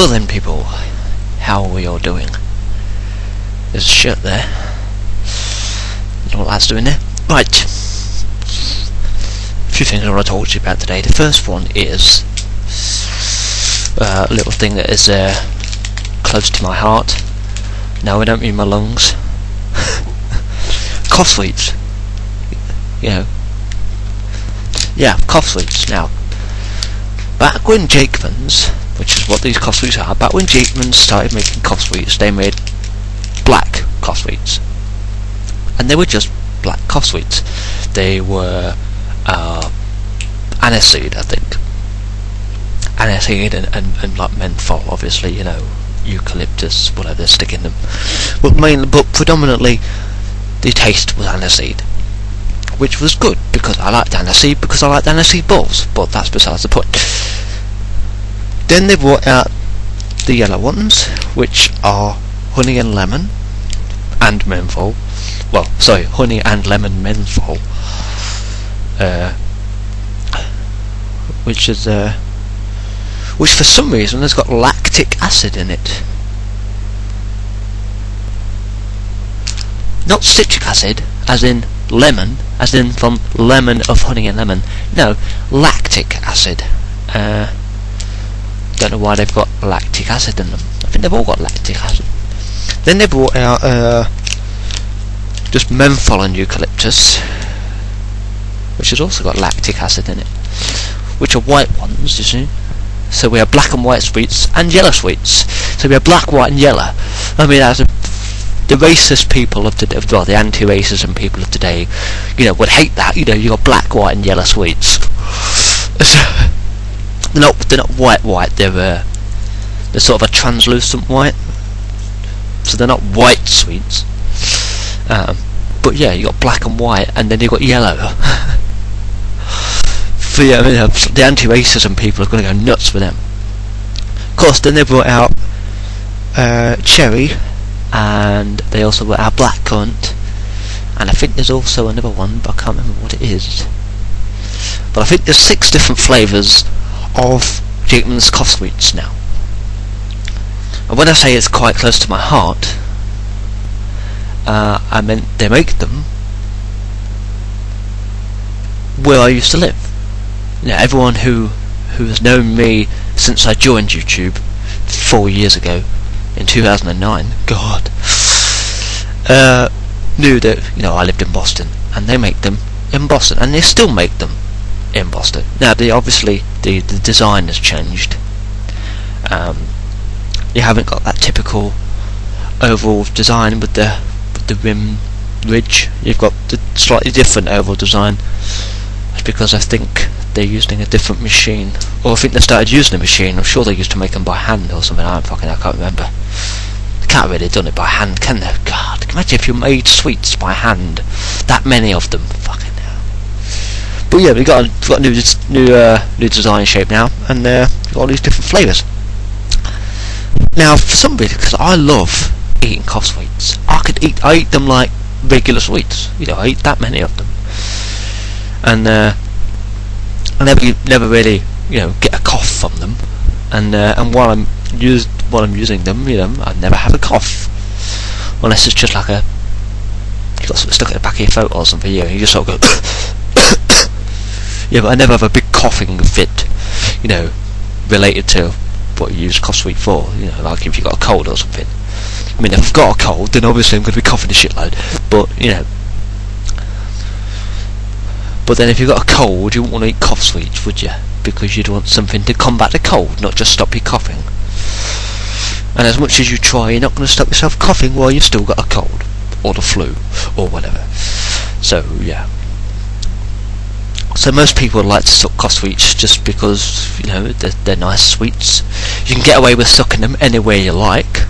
Well then, people, how are we all doing? There's a shirt there. I don't know what that's doing there. Right. A few things I want to talk to you about today. The first one is a little thing that is close to my heart. No, I don't mean my lungs. Cough sweets. You know. Yeah, cough sweets. Now, back when Jakeman's, which is what these cough sweets are, back when Jakeman's started making cough sweets, they made black cough sweets. And they were just black cough sweets. They were aniseed, I think. Aniseed and like menthol, obviously, you know, eucalyptus, whatever they stick in them. But predominantly, the taste was aniseed, which was good because I liked aniseed because I liked aniseed balls. But that's besides the point. Then they brought out the yellow ones, which are honey and lemon and menthol. Well, sorry, honey and lemon menthol, which for some reason has got lactic acid in it. Not citric acid, as in lemon, as in from lemon of honey and lemon. No, lactic acid. Don't know why they've got lactic acid in them. I think they've all got lactic acid. Then they brought out just menthol and eucalyptus, which has also got lactic acid in it, which are white ones, you see. So we have black and white sweets and yellow sweets. So we have black, white and yellow. I mean, that's the racist people of today, well, the anti-racism people of today, you know, would hate that. You know, you got black, white and yellow sweets. They're not white. They're sort of a translucent white. So they're not white sweets. But yeah, you got black and white, and then you got yellow. So yeah, I mean, the anti-racism people are going to go nuts for them. Of course, then they brought out cherry, and they also brought out blackcurrant, and I think there's also another one, but I can't remember what it is. But I think there's 6 different flavours of Jakeman's cough sweets now. And when I say it's quite close to my heart, I meant they make them where I used to live. You know, everyone who has known me since I joined YouTube 4 years ago in 2009, God, knew that, you know, I lived in Boston, and they make them in Boston, and they still make them in Boston. Now, obviously the design has changed. You haven't got that typical oval design with the rim ridge. You've got the slightly different oval design. That's because I think they're using a different machine, or I think they started using a machine. I'm sure they used to make them by hand or something. I can't remember. They can't really have done it by hand, can they? God, imagine if you made sweets by hand, that many of them. Fucking hell. But yeah, we've got a new design shape now, and we've got all these different flavours. Now, for some reason, because I love eating cough sweets, I eat them like regular sweets. You know, I eat that many of them, and I never really, you know, get a cough from them. And while I'm using them, you know, I never have a cough, unless it's just like you got something stuck at the back of your throat or something. You just sort of go. Yeah, but I never have a big coughing fit, you know, related to what you use cough sweet for. You know, like if you got a cold or something. I mean, if I've got a cold, then obviously I'm going to be coughing a shitload. But you know, but then if you've got a cold, you wouldn't want to eat cough sweets, would you? Because you'd want something to combat the cold, not just stop you coughing. And as much as you try, you're not going to stop yourself coughing while you've still got a cold, or the flu, or whatever. So yeah. So most people like to suck cough sweets just because, you know, they're nice sweets. You can get away with sucking them anywhere you like,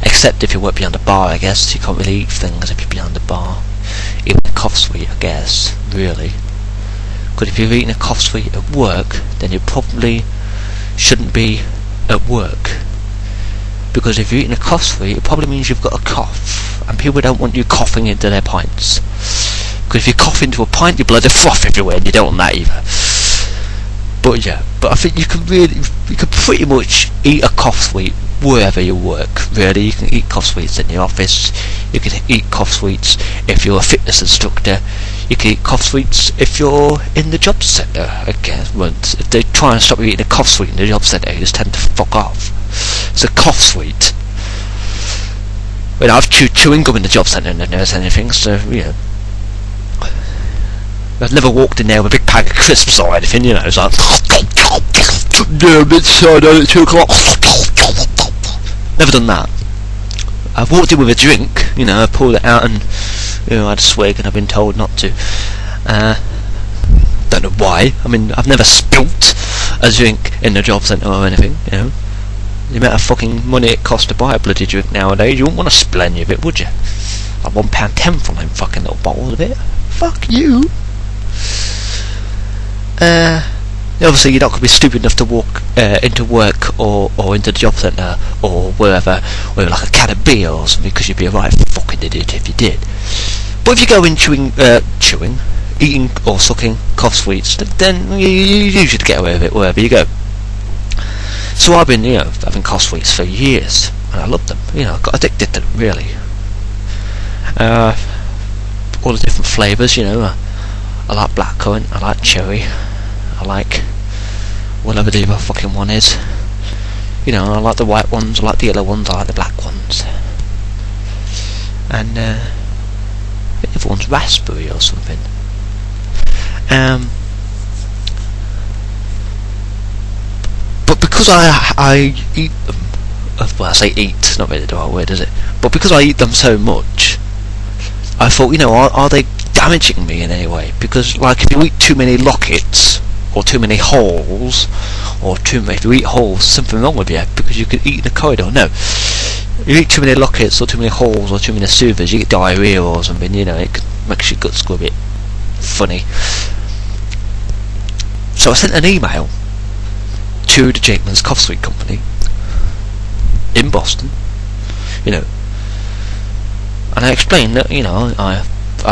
except if you work behind a bar, I guess. You can't really eat things if you're behind a bar. Even a cough sweet, I guess, really. Because if you're eating a cough sweet at work, then you probably shouldn't be at work. Because if you're eating a cough sweet, it probably means you've got a cough, and people don't want you coughing into their pints. Because if you cough into a pint, your blood will froth everywhere, and you don't want that either. But yeah, But I think you can pretty much eat a cough sweet wherever you work. Really, you can eat cough sweets in the office. You can eat cough sweets if you're a fitness instructor. You can eat cough sweets if you're in the job centre. Again, if they try and stop you eating a cough sweet in the job centre, you just tend to fuck off. It's a cough sweet. Well, I've chewed chewing gum in the job centre and never said anything, so, you know. I've never walked in there with a big pack of crisps or anything, you know, it's like... Yeah, midnight at 2 o'clock. Never done that. I've walked in with a drink, you know, I pulled it out and, you know, I had a swig and I've been told not to. Don't know why. I mean, I've never spilt a drink in the job centre or anything, you know. The amount of fucking money it costs to buy a bloody drink nowadays, you wouldn't want to spill any of it, would you? Like £1.10 for them fucking little bottles of it. Fuck you. Obviously you're not going to be stupid enough to walk into work or into the job centre or wherever with like a can of beer or something, because you'd be a right fucking idiot if you did. But if you go in eating or sucking cough sweets, then you usually get away with it wherever you go. So I've been, you know, having cough sweets for years, and I love them. You know, I got addicted to them, really. All the different flavours, you know. I like blackcurrant, I like cherry, I like whatever the other fucking one is. You know, I like the white ones, I like the yellow ones, I like the black ones. And I think everyone's raspberry or something. But because I eat them, well, I say eat, not really the right word, is it? But because I eat them so much, I thought, you know, are they damaging me in any way? Because, like, if you eat too many lockets, or too many holes, or if you eat holes, there's something wrong with you, because you could eat in a corridor. No. You eat too many lockets, or too many holes, or too many sewers, you get diarrhea or something, you know, it makes your guts go a bit funny. So I sent an email to the Jakeman's Cough Sweet Company in Boston, you know, and I explained that, you know, I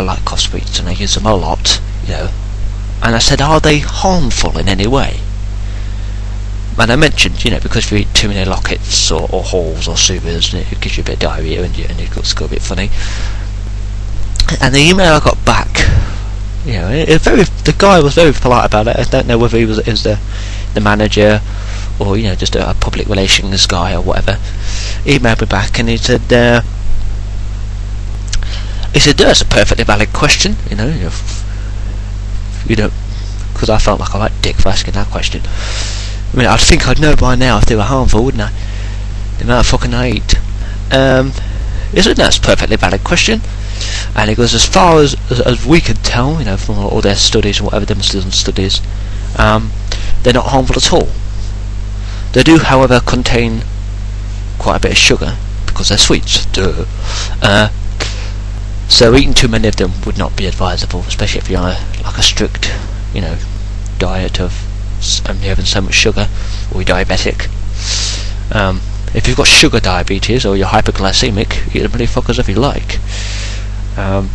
like cough sweets and I use them a lot, you know, and I said, are they harmful in any way? And I mentioned, you know, because if you eat too many lockets or holes or sewers, it gives you a bit of diarrhea and your guts go a bit funny. And the email I got back, you know, the guy was very polite about it. I don't know whether he was the manager or, you know, just a public relations guy or whatever. He emailed me back and he said, that's a perfectly valid question, you know, because I felt like I like dick for asking that question. I mean, I'd think I'd know by now if they were harmful, wouldn't I? The amount of fucking I eat. He said, that's a perfectly valid question. And he goes, as far as we can tell, you know, from all their studies or whatever they must have done studies, they're not harmful at all. They do, however, contain quite a bit of sugar, because they're sweets. Duh. So eating too many of them would not be advisable, especially if you're on like a strict, you know, diet of only having so much sugar, or you're diabetic. If you've got sugar diabetes or you're hyperglycemic, eat the bloody fuckers if you like. But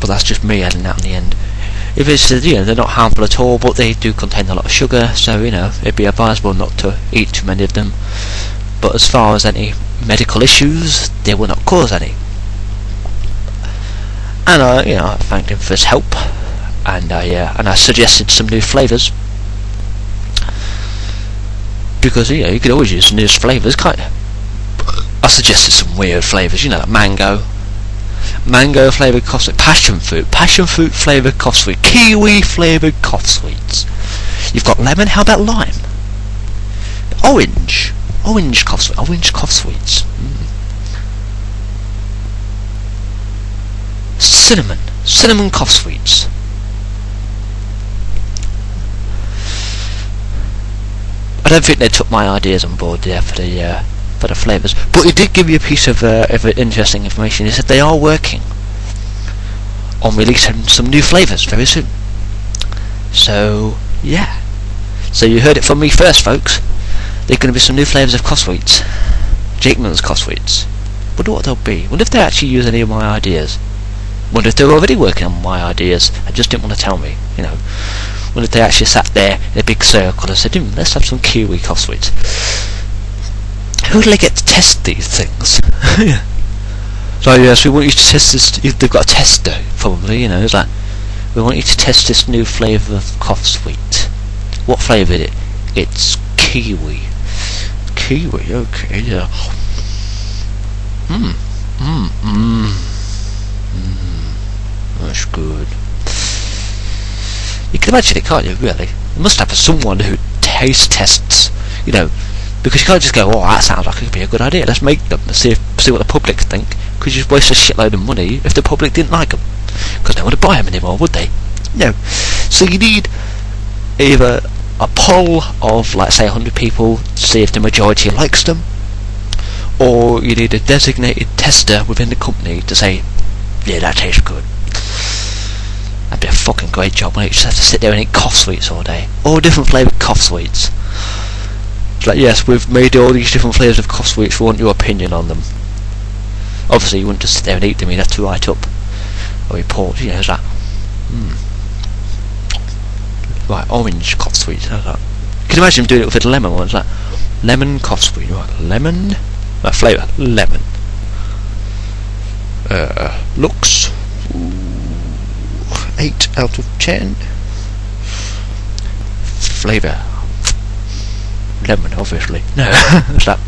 that's just me adding that in the end. If it's, you know, they're not harmful at all, but they do contain a lot of sugar, so, you know, it'd be advisable not to eat too many of them. But as far as any medical issues, they will not cause any. And I thanked him for his help, and I suggested some new flavours, because, you know, you could always use some new flavours, can't you? I suggested some weird flavours, you know, like mango flavoured cough sweet, passion fruit flavoured cough sweet, kiwi flavoured cough sweets. You've got lemon. How about lime? Orange cough sweets. Cinnamon cough sweets. I don't think they took my ideas on board there for the flavours, but he did give you a piece of interesting information. He said they are working on releasing some new flavours very soon. So yeah, so you heard it from me first, folks. There's going to be some new flavours of cough sweets, Jakeman's cough sweets. Wonder what they'll be. Wonder if they actually use any of my ideas. Wonder if they're already working on my ideas and just didn't want to tell me, you know. when they actually sat there in a big circle and said, let's have some kiwi cough sweets. Who do they get to test these things? Yeah. So yes, we want you to test this. They've got a tester, probably. You know, it's like, we want you to test this new flavour of cough sweet. What flavour is it? It's kiwi. Kiwi, okay, yeah. That's good. You can imagine it, can't you, really? You must have someone who taste tests, you know, because you can't just go, oh, that sounds like it could be a good idea, let's make them and see what the public think, because you'd waste a shitload of money if the public didn't like them, because they wouldn't buy them anymore, would they? No. So you need either a poll of, like, say, 100 people to see if the majority likes them, or you need a designated tester within the company to say, yeah, that tastes good. That'd be a fucking great job, wouldn't it? You just have to sit there and eat cough sweets all day. All different flavoured cough sweets. It's like, yes, we've made all these different flavours of cough sweets, we want your opinion on them. Obviously you wouldn't just sit there and eat them, you'd have to write up a report, you know, it's like, right, orange cough sweets, how's that? You can imagine doing it with the lemon ones, like, lemon cough sweet, right, lemon, flavour, lemon. Looks, 8 out of 10. Flavour, lemon, obviously. No, what's that?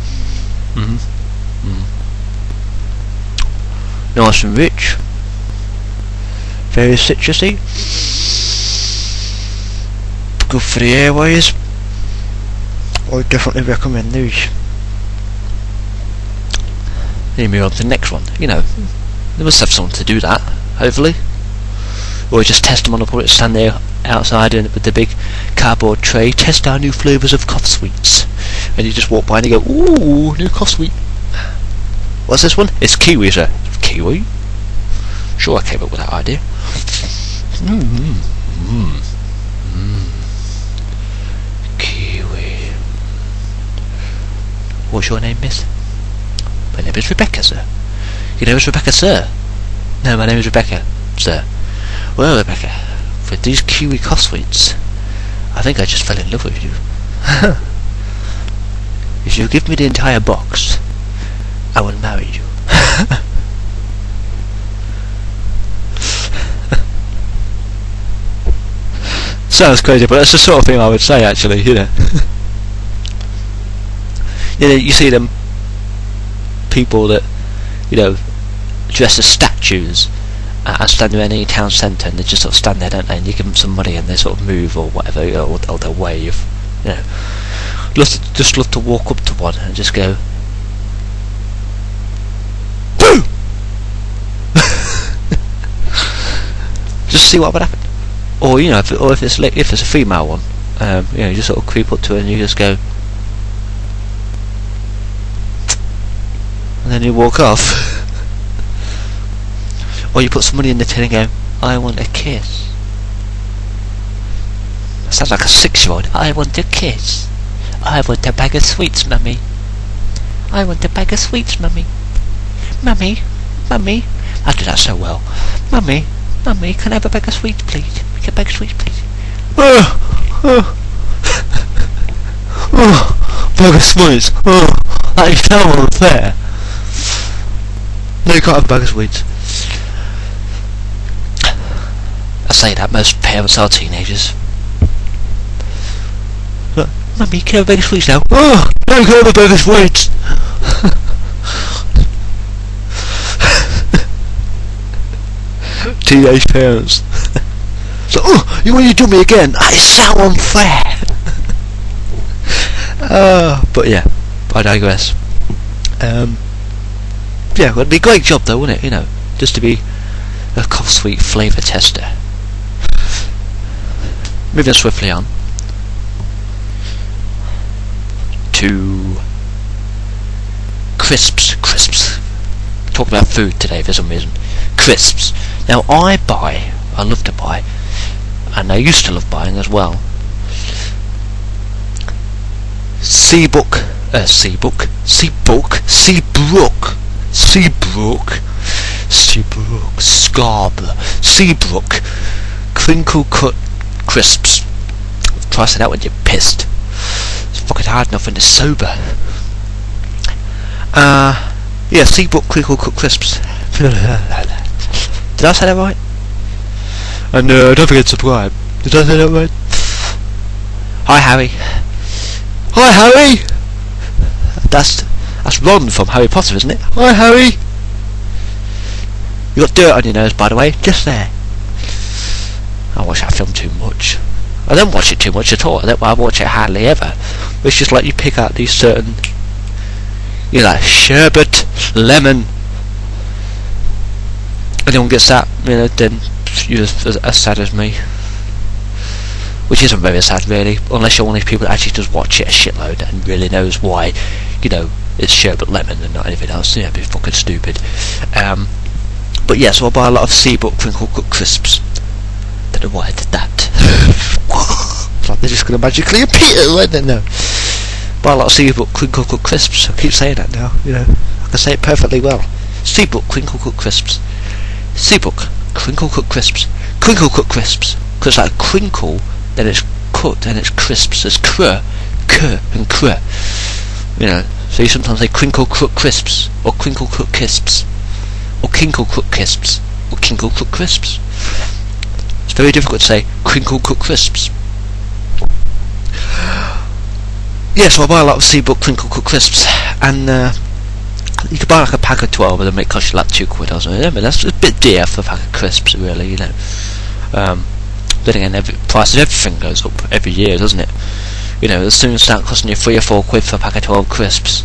Nice and rich. Very citrusy. Good for the airways. I definitely recommend these. Then move on to the next one. You know, they must have someone to do that, hopefully. Or just test them on a product, stand there outside and with the big cardboard tray, test our new flavours of cough sweets. And you just walk by and you go, ooh, new cough sweet. What's this one? It's kiwi, sir. Kiwi? Sure, I came up with that idea. Kiwi. What's your name, miss? My name is Rebecca, sir. Your name is Rebecca, sir? No, my name is Rebecca, sir. Well, Rebecca, with these kiwi cough sweets, I think I just fell in love with you. If you give me the entire box, I will marry you. Sounds crazy, but that's the sort of thing I would say, actually, you know. You know, you see them people that, you know, dress as statues and stand in any town centre, and they just sort of stand there, don't they, and you give them some money and they sort of move or whatever, you know, or they'll wave, you know. Just love to walk up to one and just go, boo! Just see what would happen. Or, you know, if it's a female one, you know, you just sort of creep up to her and you just go, and then you walk off. Or you put some money in the tin and go, I want a kiss. That sounds like a 6-year-old. I want a kiss. I want a bag of sweets, mummy. I want a bag of sweets, mummy. Mummy, mummy. I do that so well. Mummy, mummy, can I have a bag of sweets, please? Make a bag of sweets, please. Bag of sweets. That is so unfair. No, you can't have a bag of sweets. I say that, most parents are teenagers. Mummy, can I have a bag of sweets now? No, you can't have a bag of sweets. Teenage parents. So, you want to do me again? That is so unfair. But yeah, I digress. Yeah, it'd be a great job though, wouldn't it? You know, just to be a cough sweet flavour tester. Moving swiftly on to crisps. Talk about food today for some reason. Crisps. Now I love to buy, and I used to love buying as well, Seabrook, Scarborough, Seabrook crinkle cut crisps. price it out when you're pissed. It's fucking hard enough when you're sober. Yeah, Seabrook Crinkle Cut Crisps. Did I say that right? And don't forget to subscribe. Did I say that right? Hi Harry. Hi Harry! That's Ron from Harry Potter, isn't it? Hi Harry! You got dirt on your nose, by the way, just there. I watch that film too much. I don't watch it too much at all. I watch it hardly ever. It's just like you pick out these certain, you know, like sherbet, lemon. Anyone gets that, you know, then you're as sad as me. Which isn't very sad, really, unless you're one of these people that actually does watch it a shitload and really knows why, you know, it's sherbet lemon and not anything else. Yeah, it'd be fucking stupid. But yeah, so I buy a lot of Seabrook Crinkle Cut Crisps. Don't know why I did that. It's like they're just going to magically appear, right then, no. Buy a lot of Seabrook Crinkle Cut Crisps. I keep saying that now, you know. I can say it perfectly well. Seabrook Crinkle Cut Crisps. Seabrook Crinkle Cut Crisps. Crinkle Cut Crisps. Because like crinkle, then it's cut, and it's crisps. It's cr, and cr. You know, so you sometimes say crinkle cut crisps, or crinkle cut crisps, or kinkle cut crisps, or kinkle cut crisps. It's very difficult to say crinkle cut crisps. Yeah, so I buy a lot of Seabrook Crinkle Cut Crisps, and you could buy like a pack of 12 of them. It costs you like £2 or something. I mean, that's a bit dear for a pack of crisps, really, you know. Then again, price of everything goes up every year, doesn't it? You know, as soon as it starts costing you £3 or £4 for a pack of 12 crisps,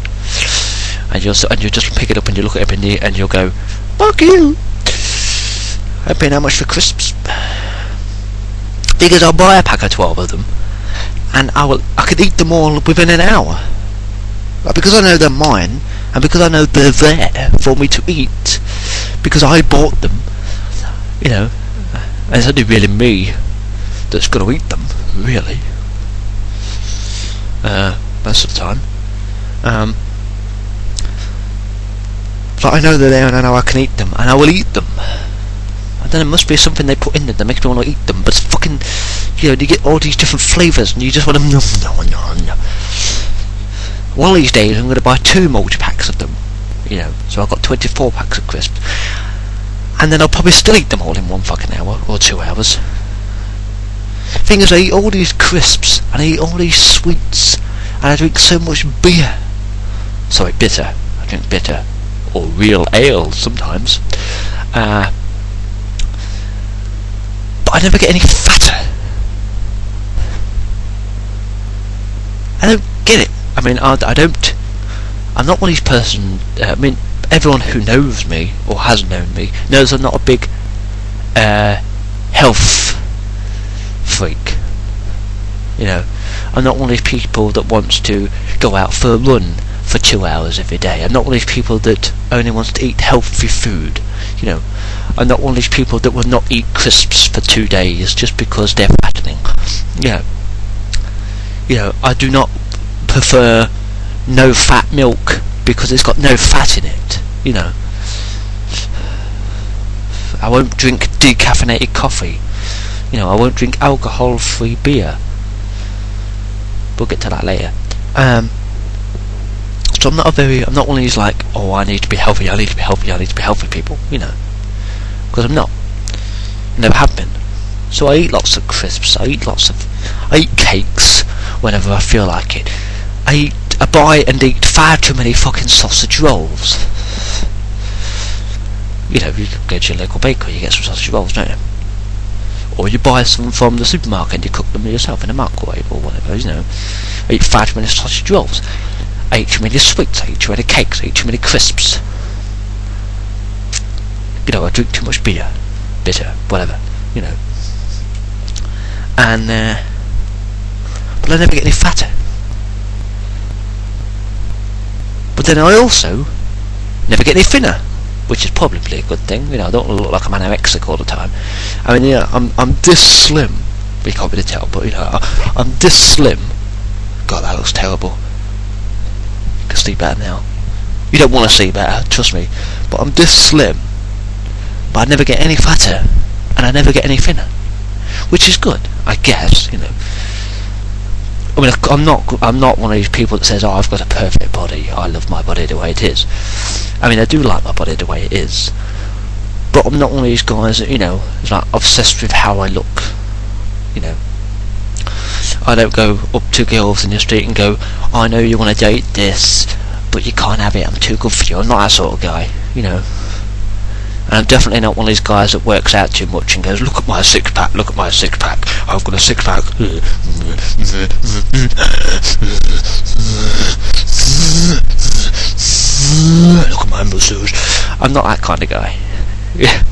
and you just pick it up and you look at it and you'll go, fuck you! I'm paying how much for crisps? Because I'll buy a pack of 12 of them, and I could eat them all within an hour. Like, because I know they're mine, and because I know they're there for me to eat, because I bought them, you know, and it's only really me that's going to eat them, really. Most of the time. But I know they're there and I know I can eat them, and I will eat them. And then it must be something they put in it that makes me want to eat them, but it's fucking, you know, you get all these different flavours and you just want to no. One of these days I'm going to buy 2 multi-packs of them, you know, so I've got 24 packs of crisps. And then I'll probably still eat them all in 1 fucking hour, or 2 hours. Thing is, I eat all these crisps, and I eat all these sweets, and I drink so much beer. Sorry, bitter. I drink bitter. Or real ale, sometimes. But I never get any fatter. I don't get it. I mean, I'm not one of these person. I mean, everyone who knows me or has known me knows I'm not a big health freak. You know, I'm not one of these people that wants to go out for a run for 2 hours every day. I'm not one of these people that only wants to eat healthy food. You know, I'm not one of these people that will not eat crisps for 2 days just because they're fattening. You know, I do not prefer no fat milk because it's got no fat in it, you know. I won't drink decaffeinated coffee. You know, I won't drink alcohol-free beer. We'll get to that later. So I'm not one of these like, oh, I need to be healthy people, you know. Because I'm not. Never have been. So I eat lots of crisps, I eat cakes whenever I feel like it. I buy and eat far too many fucking sausage rolls. You know, you go to your local bakery, you get some sausage rolls, don't you? Or you buy some from the supermarket and you cook them yourself in a microwave or whatever, you know. I eat far too many sausage rolls. I eat too many sweets, I eat too many cakes, I eat too many crisps. You know, I drink too much beer. Bitter, whatever, you know. And, but I never get any fatter. But then I also never get any thinner, which is probably a good thing. You know, I don't look like I'm anorexic all the time. I mean, you know, I'm this slim. You can't really tell, but you know, I'm this slim. God, that looks terrible. You can see better now. You don't want to see better, trust me. But I'm this slim, but I never get any fatter, and I never get any thinner, which is good, I guess. You know, I mean, I'm not one of these people that says, oh, I've got a perfect body, I love my body the way it is. I mean, I do like my body the way it is, but I'm not one of these guys that, you know, is like obsessed with how I look. You know, I don't go up to girls in the street and go, I know you want to date this, but you can't have it, I'm too good for you. I'm not that sort of guy, you know. And I'm definitely not one of these guys that works out too much and goes, look at my six pack, look at my six pack, I've got a six pack. Look at my muscles. I'm not that kind of guy. Yeah,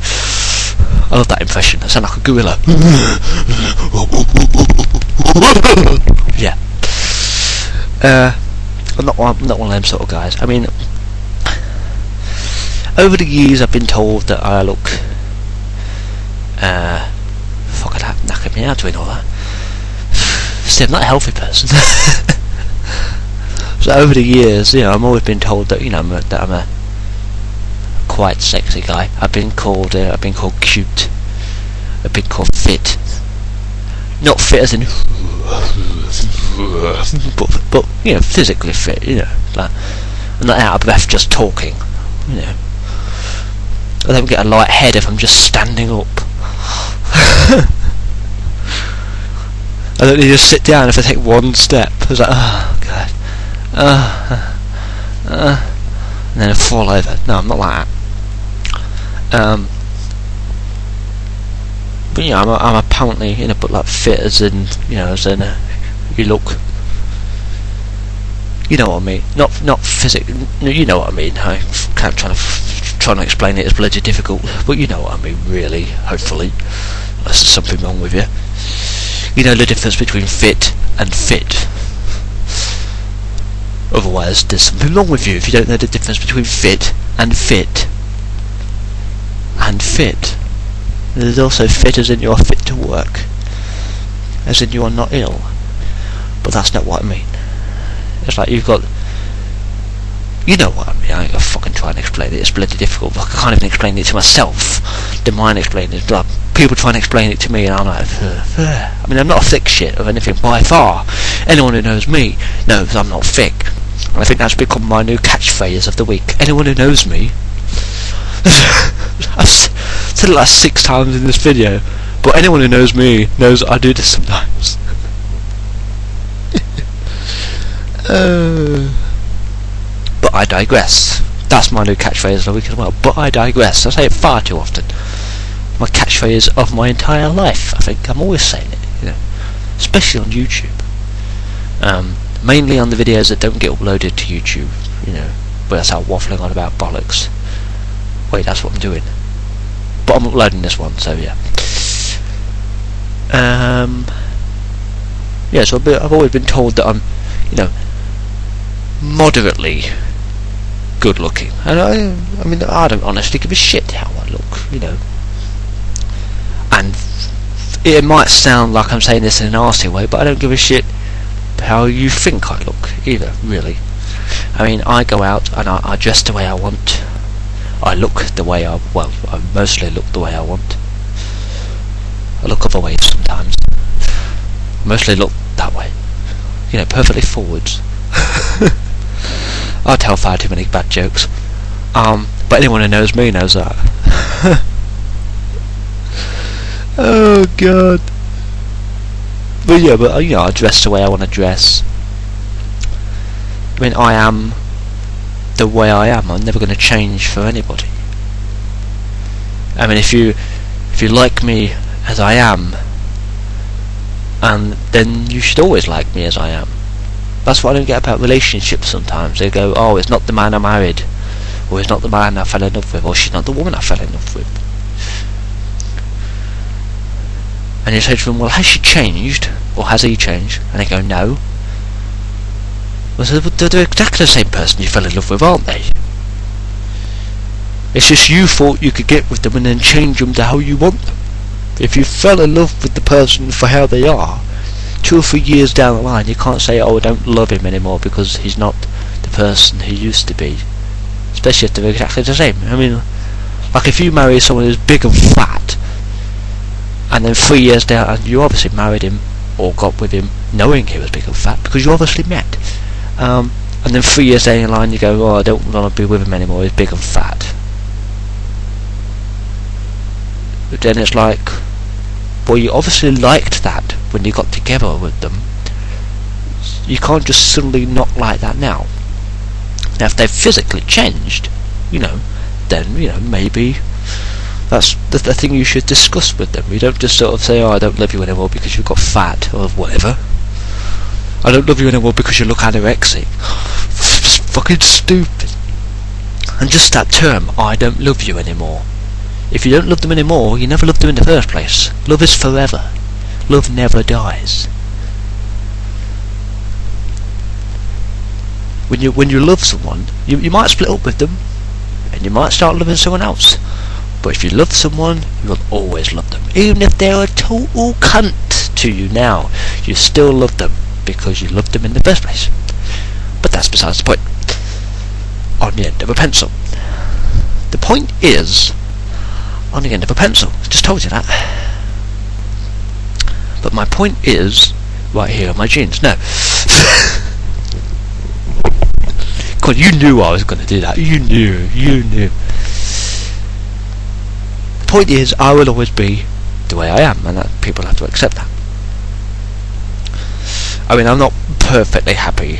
I love that impression. I sound like a gorilla. Yeah. I'm not one of them sort of guys. I mean, over the years I've been told that I look fuck, that knackered me out doing all that. See, I'm not a healthy person. So over the years, you know, I'm always been told that, you know, that I'm a quite sexy guy. I've been called cute. I've been called fit. Not fit as in but you know, physically fit, you know, like I'm not out of breath just talking, you know. I don't get a light head if I'm just standing up. I don't need to sit down if I take one step. It's like, oh god, and then I fall over. No, I'm not like that. But yeah, I'm apparently, you know, but like fit as in, you know, as in you look. You know what I mean? Not physical. You know what I mean? I can't trying to explain it is bloody difficult, but you know what I mean, really. Hopefully, unless there's something wrong with you. You know the difference between fit and fit. Otherwise, there's something wrong with you if you don't know the difference between fit and fit. And fit. There's also fit as in you're fit to work, as in you are not ill. But that's not what I mean. It's like you've got, you know what I mean. I ain't gonna fucking try and explain it. It's bloody difficult. I can't even explain it to myself. The mind explaining it. Like, people try and explain it to me, and I'm like, I mean, I'm not a thick shit of anything by far. Anyone who knows me knows I'm not thick. And I think that's become my new catchphrase of the week. Anyone who knows me. I've said it like 6 times in this video, but anyone who knows me knows I do this sometimes. But I digress. That's my new catchphrase of the week as well. But I digress. I say it far too often. My catchphrase of my entire life. I think I'm always saying it, you know, especially on YouTube. Mainly on the videos that don't get uploaded to YouTube, you know, where I start waffling on about bollocks. Wait, that's what I'm doing. But I'm uploading this one, so yeah. Yeah, so I've always been told that I'm, you know, moderately good looking, and I mean, I don't honestly give a shit how I look, you know. And it might sound like I'm saying this in an arsey way, but I don't give a shit how you think I look either, really. I mean, I go out and I dress the way I want. I look the way I mostly look the way I want. I look other ways sometimes. Mostly look that way. You know, perfectly forwards. I tell far too many bad jokes. But anyone who knows me knows that. Oh god. But yeah, but you know, I dress the way I want to dress. I mean, I am the way I am. I'm never going to change for anybody. I mean, if you like me as I am, and then you should always like me as I am. That's what I don't get about relationships sometimes. They go, oh, it's not the man I married, or it's not the man I fell in love with, or she's not the woman I fell in love with. And you say to them, well, has she changed, or has he changed? And they go, no. Well, so they're exactly the same person you fell in love with, aren't they? It's just you thought you could get with them and then change them to how you want them. If you fell in love with the person for how they are, 2 or 3 years down the line, you can't say, oh, I don't love him anymore because he's not the person he used to be. Especially if they're exactly the same. I mean, like if you marry someone who's big and fat, and then 3 years down, and you obviously married him or got with him knowing he was big and fat, because you obviously met. And then 3 years down the line you go, oh, I don't want to be with him anymore, he's big and fat. But then it's like, well, you obviously liked that when you got together with them. You can't just suddenly not like that now. Now if they've physically changed, then, maybe that's the thing you should discuss with them. You don't just sort of say, oh, I don't love you anymore because you've got fat, or whatever. I don't love you anymore because you look anorexic. Just fucking stupid. And just that term, I don't love you anymore. If you don't love them anymore, you never loved them in the first place. Love is forever. Love never dies. When you love someone, you might split up with them, and you might start loving someone else. But if you love someone, you will always love them. Even if they're a total cunt to you now, you still love them, because you loved them in the first place. But that's besides the point. On the end of a pencil. The point is, on the end of a pencil. I just told you that. But my point is, right here on my jeans. No. God, you knew I was going to do that. You knew. The point is, I will always be the way I am, and that people have to accept that. I mean, I'm not perfectly happy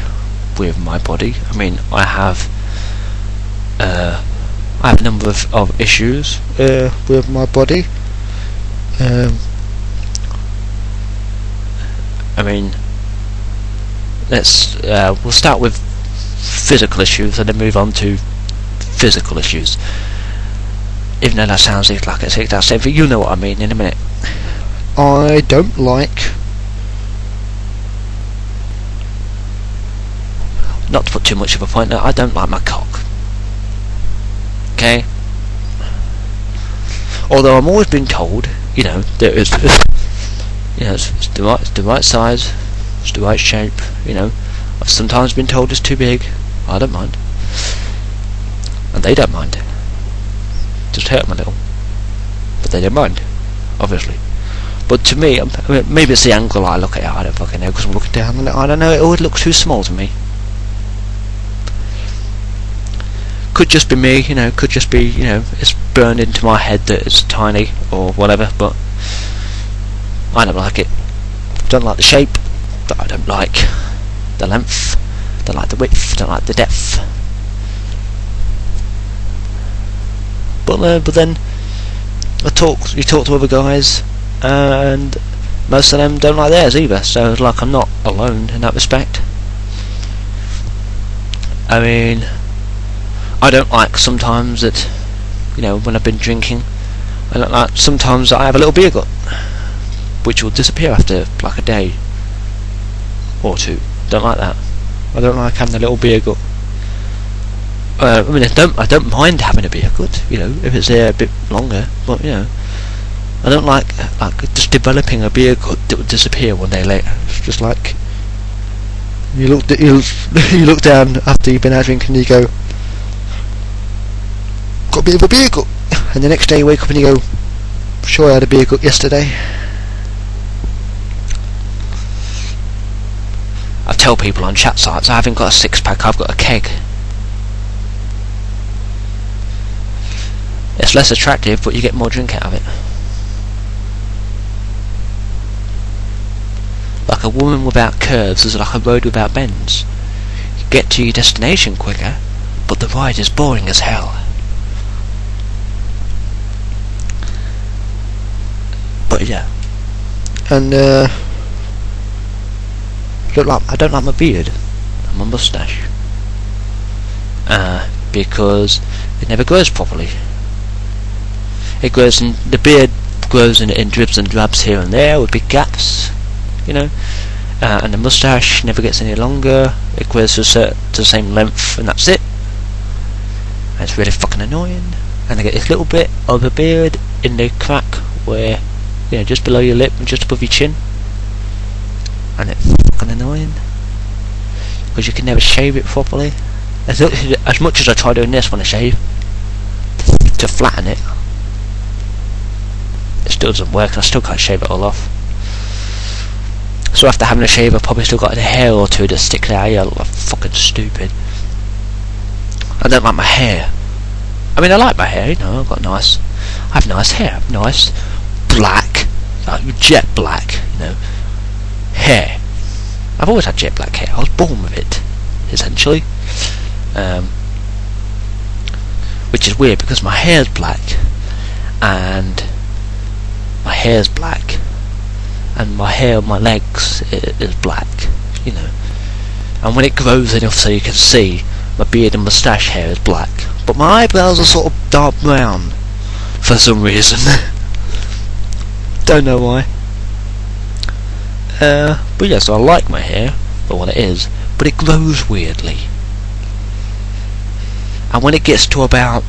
with my body. I mean, I have a number of issues with my body. I mean, we'll start with physical issues and then move on to physical issues. Even though that sounds like it's the same thing, you know what I mean in a minute. I don't like, not to put too much of a point there, I don't like my cock. Okay? Although I'm always been told, that it's the right size, it's the right shape, I've sometimes been told it's too big. I don't mind. And they don't mind. Just hurt them a little. But they don't mind, obviously. But to me, maybe it's the angle I look at it, I don't fucking know, because I'm looking down on it, I don't know, it always looks too small to me. Could just be me, could just be, it's burned into my head that it's tiny, or whatever, but I don't like it. Don't like the shape, but I don't like the length, don't like the width, don't like the depth. But then you talk to other guys, and most of them don't like theirs either. So it's like I'm not alone in that respect. I mean, I don't like sometimes that, when I've been drinking, I don't like sometimes I have a little beer gut, which will disappear after like a day or two. Don't like that. I don't like having a little beer gut. I mean, I don't mind having a beer gut, if it's there a bit longer. But I don't like just developing a beer gut that would disappear one day later. It's just like you look down after you've been out drinking and you go, got a bit of a beer gut, and the next day you wake up and you go, sure I had a beer gut yesterday. I tell people on chat sites I haven't got a six-pack, I've got a keg. It's less attractive, but you get more drink out of it. Like a woman without curves is like a road without bends. You get to your destination quicker, but the ride is boring as hell. But yeah. And I don't like my beard and my moustache. Because it never grows properly. It grows in, the beard grows in dribs and drabs here and there with big gaps, and the moustache never gets any longer. It grows to the same length, and that's it. And it's really fucking annoying. And I get this little bit of a beard in the crack where, just below your lip and just above your chin, and it's fucking annoying because you can never shave it properly. As much as I try doing this when I shave to flatten it, it still doesn't work, and I still can't shave it all off. So after having a shave, I've probably still got a hair or two that stick out here. I look like fucking stupid. I don't like my hair. I mean, I like my hair, you know, I have nice hair, nice black, like jet black, you know, hair. I've always had jet black hair. I was born with it, essentially. Which is weird because my hair's black, and my hair's black, and my hair on my legs is black, you know. And when it grows enough so you can see, my beard and moustache hair is black, but my eyebrows are sort of dark brown for some reason. Don't know why. But yes, I like my hair for what it is, but it grows weirdly. And when it gets to about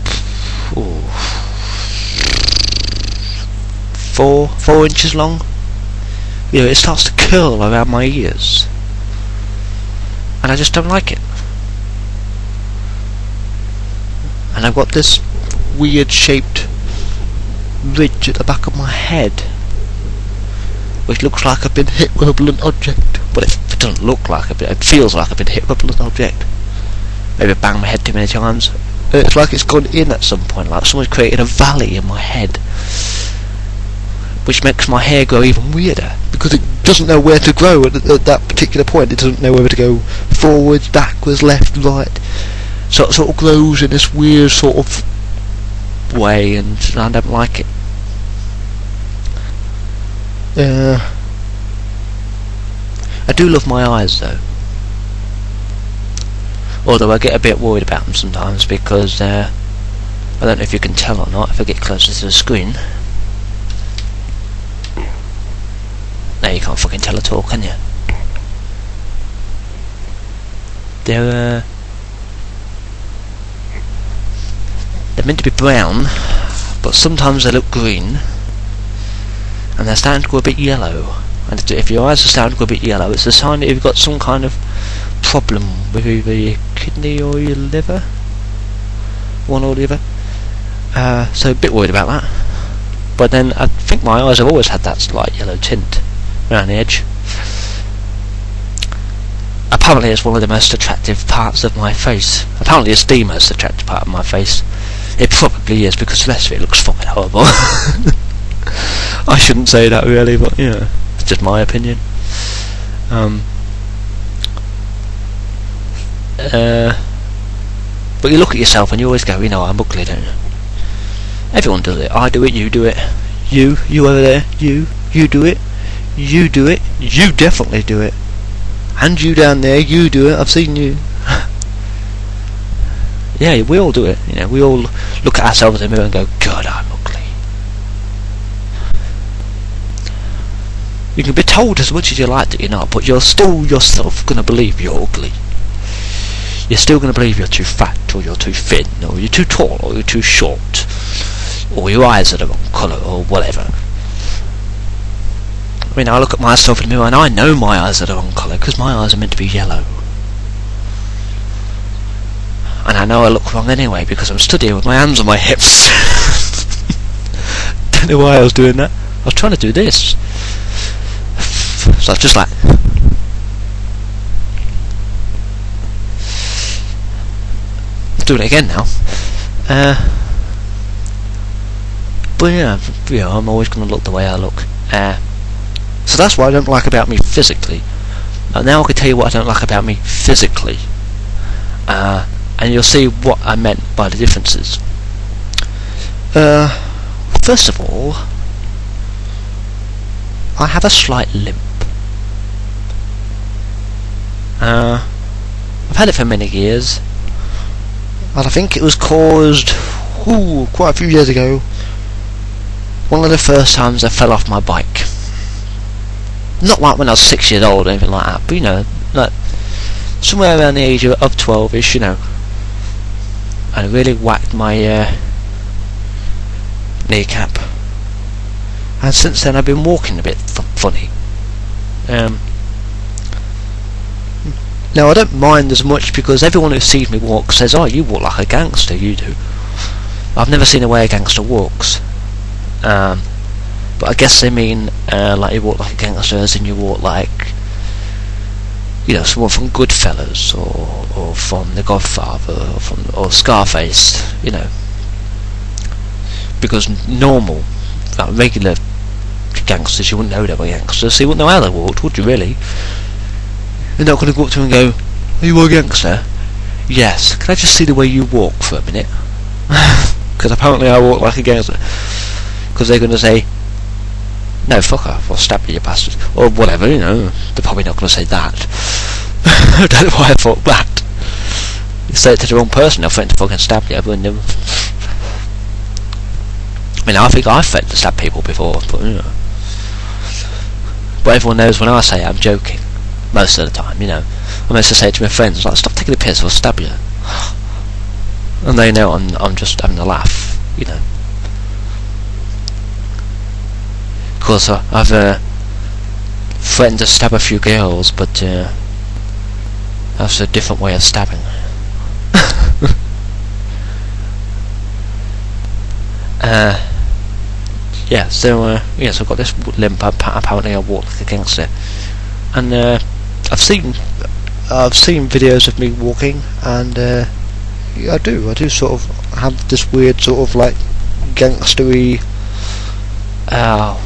4 inches long, you know, it starts to curl around my ears, and I just don't like it. And I've got this weird shaped ridge at the back of my head, which looks like I've been hit with a blunt object. But it doesn't look like it feels like I've been hit with a blunt object. Maybe I banged my head too many times. It's like it's gone in at some point, like someone's created a valley in my head, which makes my hair grow even weirder, because it doesn't know where to grow at that particular point. It doesn't know whether to go forwards, backwards, left, right. So it sort of grows in this weird sort of way, and I don't like it. I do love my eyes though, although I get a bit worried about them sometimes, because I don't know if you can tell or not if I get closer to the screen. No, you can't fucking tell at all, can you? They're meant to be brown, but sometimes they look green, and they're starting to go a bit yellow. And if your eyes are starting to go a bit yellow, it's a sign that you've got some kind of problem with either your kidney or your liver, one or the other. So a bit worried about that. But then I think my eyes have always had that slight yellow tint around the edge. Apparently it's one of the most attractive parts of my face. Apparently it's the most attractive part of my face. It probably is, because the rest of it looks fucking horrible. I shouldn't say that really, but you know, it's just my opinion. But you look at yourself and you always go, you know, I'm ugly, don't you? Everyone does it. I do it, you do it. You over there, you do it. You do it. You definitely do it. And you down there, you do it. I've seen you. Yeah, we all do it. You know, we all look at ourselves in the mirror and go, God, I'm ugly. You can be told as much as you like that you're not, but you're still yourself going to believe you're ugly. You're still going to believe you're too fat, or you're too thin, or you're too tall, or you're too short, or your eyes are the wrong colour, or whatever. I mean, I look at myself in the mirror and I know my eyes are the wrong colour, because my eyes are meant to be yellow. And I know I look wrong anyway, because I'm stood here with my hands on my hips. Don't know why I was doing that. I was trying to do this. So I was just like... I'm doing it again now. But yeah, I'm always going to look the way I look. So that's what I don't like about me physically. Now I can tell you what I don't like about me physically. And you'll see what I meant by the differences. First of all, I have a slight limp. I've had it for many years, and I think it was caused quite a few years ago. One of the first times I fell off my bike. Not like when I was 6 years old or anything like that, but you know, like somewhere around the age of 12ish, you know. I really whacked my kneecap, and since then I've been walking a bit funny. Now I don't mind as much, because everyone who sees me walk says, "Oh, you walk like a gangster, you do." I've never seen a way a gangster walks, but I guess they mean like you walk like a gangster as in you walk like you know, someone from Goodfellas or from The Godfather or Scarface, you know, because normal, like regular gangsters, you wouldn't know they were gangsters, so you wouldn't know how they walked, would you really? You're not going to go up to them and go, "Are you a gangster?" "Yes, can I just see the way you walk for a minute?" Because apparently I walk like a gangster. Because they're going to say, "No, fuck off, I'll stab you, you bastard," or whatever, you know. They're probably not going to say that. I don't know why I thought that. You say it to the wrong person, they'll threaten to fucking stab you. But, I mean, I think I've threatened to stab people before, but, you know. But everyone knows when I say it, I'm joking. Most of the time, you know. I used to say it to my friends, like, "Stop taking the piss, I'll stab you." And they know I'm just having a laugh, you know. Of course, I've threatened to stab a few girls, but that's a different way of stabbing. Yeah, so yes, I've got this limp. Apparently, I walk like a gangster, and I've seen videos of me walking, and yeah, I do sort of have this weird sort of like gangstery. I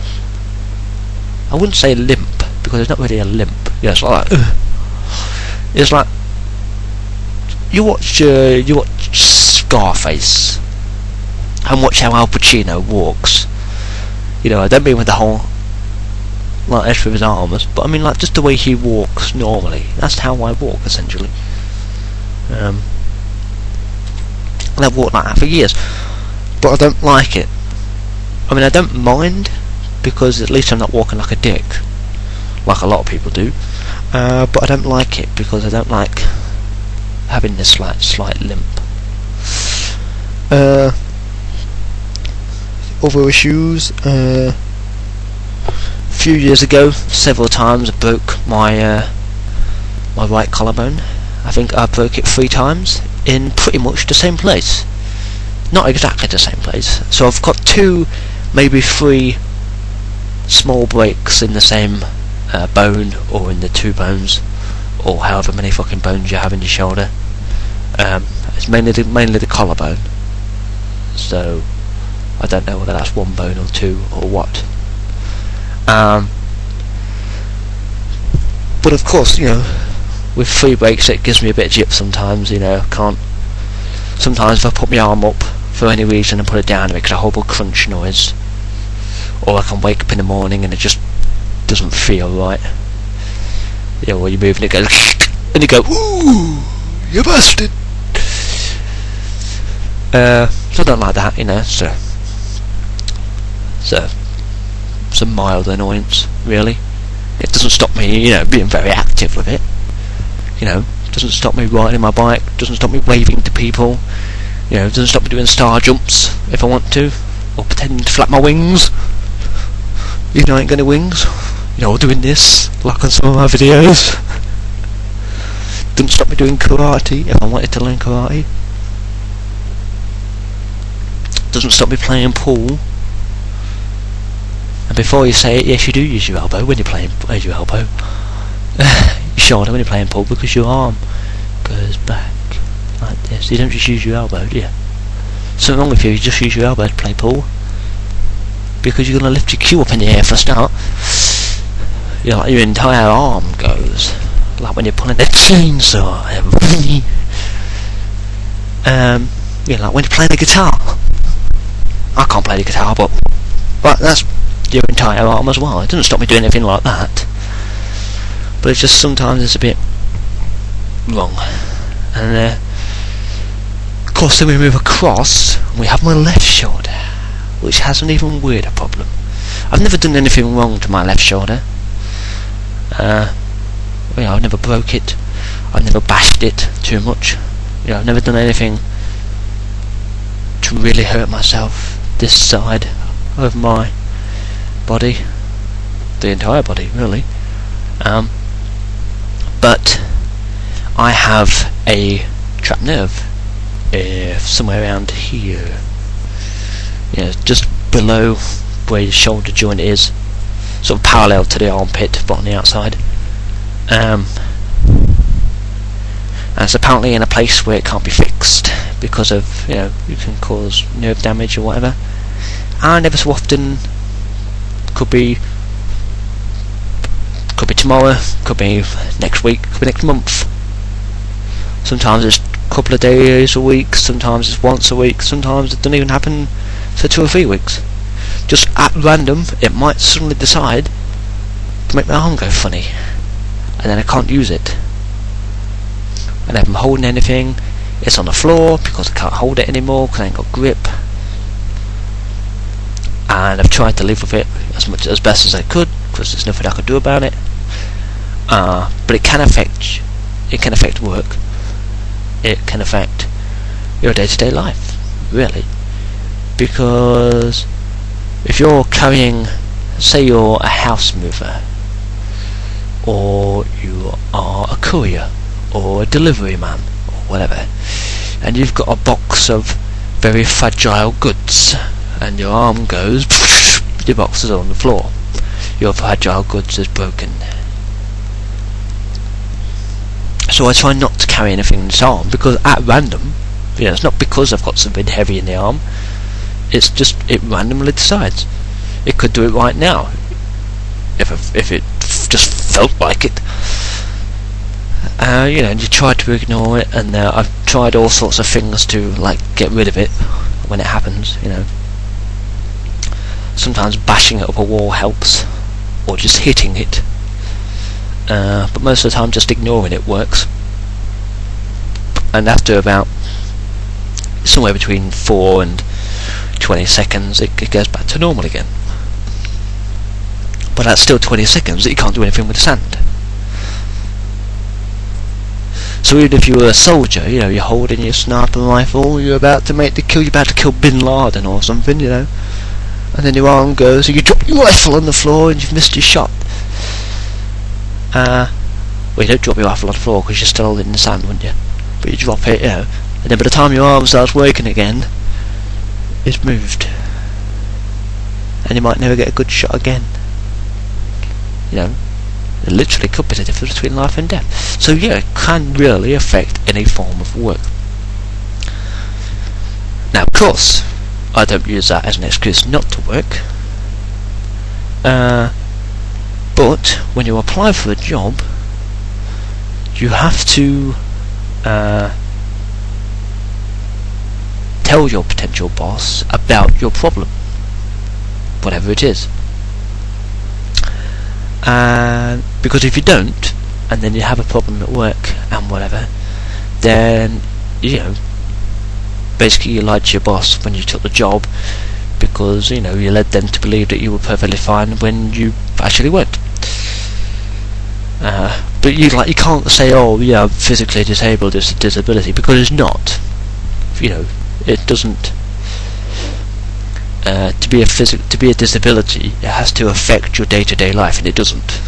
wouldn't say limp, because it's not really a limp. Yeah, it's like it's like you watch Scarface and watch how Al Pacino walks. You know, I don't mean with the whole like edge with his arms, but I mean like just the way he walks normally. That's how I walk essentially. And I've walked like that for years, but I don't like it. I mean, I don't mind, because at least I'm not walking like a dick, like a lot of people do. But I don't like it, because I don't like having this slight limp. Other issues. A few years ago, several times I broke my my right collarbone. I think I broke it 3 times in pretty much the same place. Not exactly the same place. So I've got 2, maybe 3 small breaks in the same bone, or in the 2 bones, or however many fucking bones you have in your shoulder. It's mainly the collarbone. So I don't know whether that's 1 bone or 2 or what. But of course, you know, with 3 breaks it gives me a bit of jip sometimes, you know. Sometimes if I put my arm up for any reason and put it down, it makes a horrible crunch noise. Or I can wake up in the morning and it just doesn't feel right. You know, when you're moving it goes and you go, "Ooh, you bastard." So I don't like that, you know. So it's a mild annoyance, really. It doesn't stop me, you know, being very active with it. You know, it doesn't stop me riding my bike, doesn't stop me waving to people. You know, it doesn't stop me doing star jumps if I want to, or pretending to flap my wings. You know, I ain't got any wings. You know, or doing this, like on some of my videos. Doesn't stop me doing karate if I wanted to learn karate. Doesn't stop me playing pool. And before you say it, yes, you do use your elbow when you're playing. Your elbow, your shoulder when you're playing pool, because your arm goes back like this. You don't just use your elbow, do you? Something wrong with you. You just use your elbow to play pool, because you're gonna lift your cue up in the air for a start. You know, like your entire arm goes, like when you're pulling a chainsaw. You know, like when you're playing the guitar. I can't play the guitar, but that's your entire arm as well. It doesn't stop me doing anything like that, but it's just sometimes it's a bit wrong. And of course then we move across and we have my left shoulder, which has an even weirder problem. I've never done anything wrong to my left shoulder. Well, I've never broke it, I've never bashed it too much. You know, I've never done anything to really hurt myself this side of my body, the entire body really. But I have a trapped nerve somewhere around here, you know, just below where the shoulder joint is, sort of parallel to the armpit but on the outside. and it's apparently in a place where it can't be fixed because of, you know, you can cause nerve damage or whatever. And every so often, could be tomorrow, could be next week, could be next month. Sometimes it's a couple of days a week, sometimes it's once a week, sometimes it doesn't even happen for 2 or 3 weeks. Just at random, it might suddenly decide to make my arm go funny, and then I can't use it. And if I'm holding anything, it's on the floor because I can't hold it anymore because I ain't got grip. And I've tried to live with it as best as I could because there's nothing I could do about it. But it can affect work. It can affect your day-to-day life, really, because if you're carrying, say you're a house mover, or you are a courier, or a delivery man, or whatever, and you've got a box of very fragile goods, and your arm goes, your box is on the floor, your fragile goods is broken. So I try not to carry anything in this arm, because at random, you know, it's not because I've got something heavy in the arm, it's just, it randomly decides. It could do it right now, if it just felt like it. You know, and you try to ignore it, and I've tried all sorts of things to, like, get rid of it when it happens, you know. Sometimes bashing it up a wall helps, or just hitting it. But most of the time just ignoring it works. And after about somewhere between 4 and 20 seconds it goes back to normal again. But that's still 20 seconds that you can't do anything with the sand. So even if you were a soldier, you know, you're holding your sniper rifle, you're about to kill Bin Laden or something, you know, and then your arm goes and you drop your rifle on the floor and you've missed your shot. Well, you don't drop your rifle on the floor because you're still holding it in the sand, wouldn't you? But you drop it, you know, and then by the time your arm starts working again, it's moved, and you might never get a good shot again. You know, it literally could be the difference between life and death. So yeah, it can really affect any form of work. Now, of course, I don't use that as an excuse not to work. But when you apply for a job, you have to tell your potential boss about your problem, whatever it is. Because if you don't, and then you have a problem at work and whatever, then, you know, basically you lied to your boss when you took the job, because, you know, you led them to believe that you were perfectly fine when you actually weren't. But you can't say, oh yeah, I'm physically disabled, it's a disability, because it's not. You know, it doesn't. To be a disability, it has to affect your day-to-day life, and it doesn't.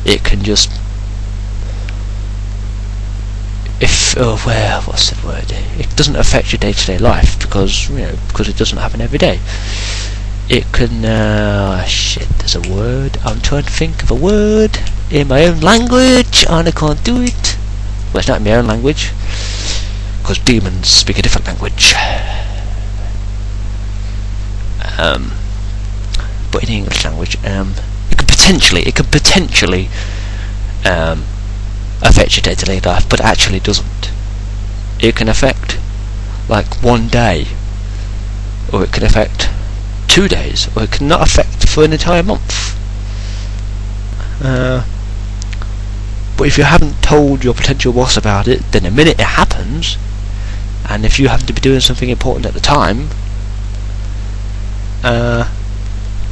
It can just, what's the word? It doesn't affect your day-to-day life because, you know, because it doesn't happen every day. It can, there's a word. I'm trying to think of a word in my own language, and I can't do it. Well, it's not in my own language, because demons speak a different language. But in English language, it could potentially affect your day-to-day life, but it actually doesn't. It can affect like 1 day, or it can affect 2 days, or it can not affect for an entire month. But if you haven't told your potential boss about it, then the minute it happens, and if you happen to be doing something important at the time,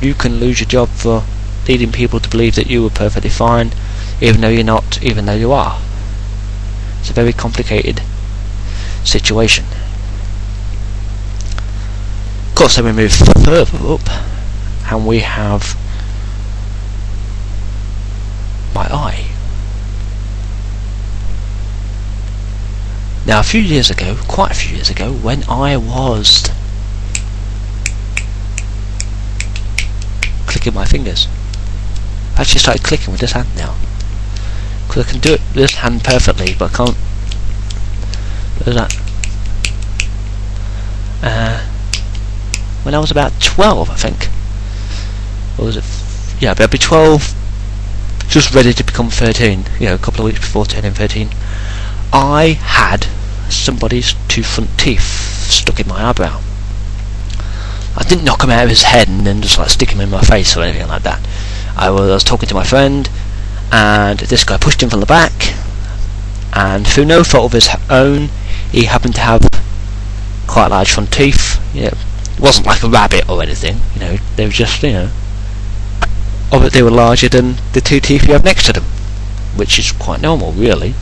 you can lose your job for leading people to believe that you were perfectly fine, even though you're not, even though you are. It's a very complicated situation. Of course, then we move further up, and we have my eye. Now, quite a few years ago, when I was clicking my fingers, I actually started clicking with this hand now, because I can do it with this hand perfectly, but I can't There's that. When I was about 12, I think. Or was it? Yeah, but I'd be 12, just ready to become 13. You know, a couple of weeks before turning 13. I had somebody's two front teeth stuck in my eyebrow. I didn't knock him out of his head and then just like stick him in my face or anything like that. I was talking to my friend, and this guy pushed him from the back, and through no fault of his own, he happened to have quite large front teeth. You know, it wasn't like a rabbit or anything. You know, they were just, you know, they were larger than the two teeth you have next to them, which is quite normal, really.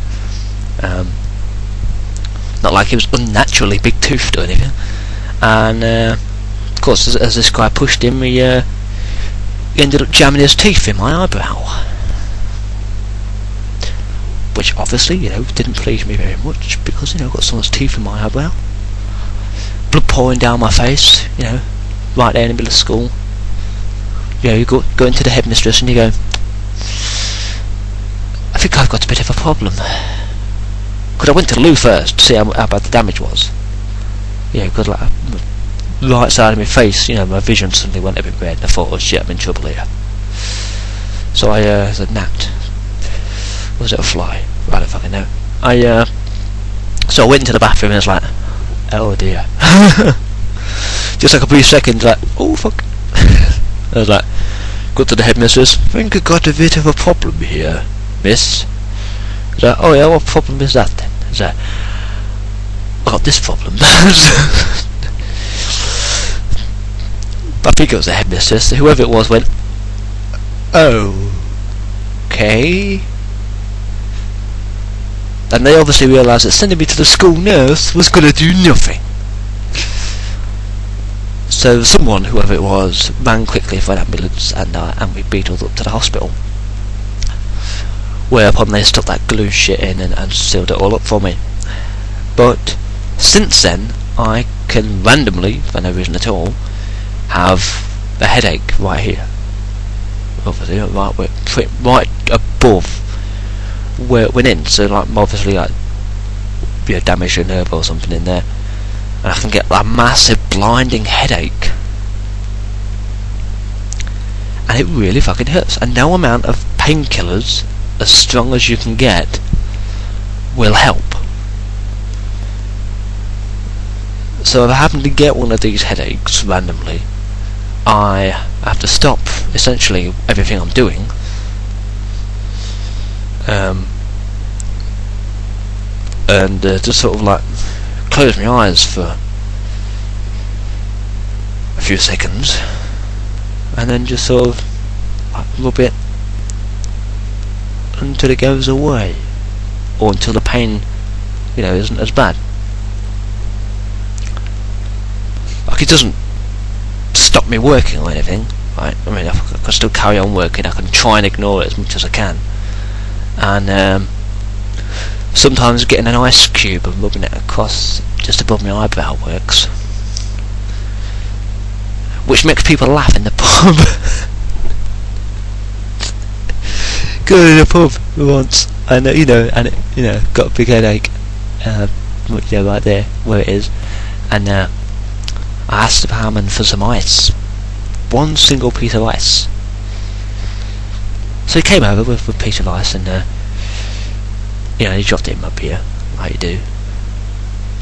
Not like he was unnaturally big-toothed or anything. And of course, as this guy pushed him, he ended up jamming his teeth in my eyebrow, which obviously, you know, didn't please me very much, because, you know, I've got someone's teeth in my eyebrow, blood pouring down my face, you know, right there in the middle of school. You know, you go into the headmistress and you go, I think I've got a bit of a problem. Because I went to the loo first to see how bad the damage was. Yeah, because like right side of my face, you know, my vision suddenly went a bit red, and I thought, oh shit, I'm in trouble here. So I said, gnat. Was it a fly? I don't fucking know. So I went into the bathroom and I was like, oh dear. Just like a brief second, like, oh fuck. I was like, got to the headmistress, I think I've got a bit of a problem here, miss. I was like, oh yeah, what problem is that then? I was like, I got this problem. I think it was the headmistress, whoever it was went, oh, okay. And they obviously realised that sending me to the school nurse was going to do nothing. So someone, whoever it was, ran quickly for an ambulance, and we beetled up to the hospital. Whereupon they stuck that glue shit in and sealed it all up for me. But since then, I can randomly, for no reason at all, have a headache right here. Obviously, right above where it went in. So, like, obviously, like, you know, damage a nerve or something in there, and I can get a massive blinding headache, and it really fucking hurts. And no amount of painkillers, as strong as you can get, will help. So if I happen to get one of these headaches randomly, I have to stop essentially everything I'm doing, and just sort of like close my eyes for a few seconds, and then just sort of like rub it until it goes away, or until the pain, you know, isn't as bad. Like, it doesn't stop me working or anything, right? I mean, I can still carry on working. I can try and ignore it as much as I can, and sometimes getting an ice cube and rubbing it across just above my eyebrow works, which makes people laugh in the pub. Going to the pub once, and got a big headache, right there where it is, and I asked the barman for some ice, one single piece of ice. So he came over with a piece of ice, and he dropped it in my beer, like you do.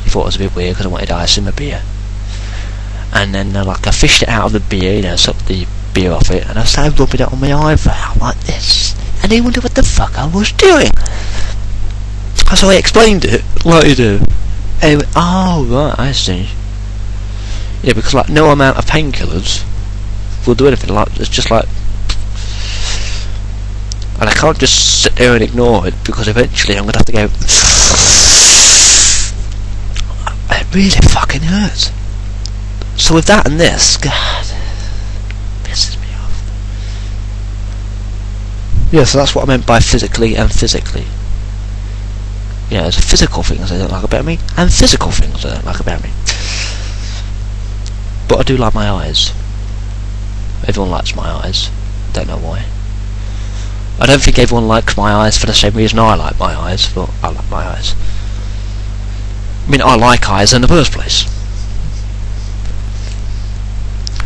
He thought it was a bit weird because I wanted ice in my beer, and then I fished it out of the beer, sucked the beer off it, and I started rubbing it on my eyebrow like this, and he wondered what the fuck I was doing. So I explained it, like you do, and he went, oh right, I see. Yeah, because like no amount of painkillers will do anything. Like, it's just like, and I can't just sit there and ignore it, because eventually I'm gonna have to go. It really fucking hurts. So with that and this, God, pisses me off. Yeah, so that's what I meant by physically and physically. Yeah, there's physical things I don't like about me, and physical things I don't like about me. But I do like my eyes. Everyone likes my eyes. Don't know why. I don't think everyone likes my eyes for the same reason I like my eyes, but I like my eyes. I mean, I like eyes in the first place.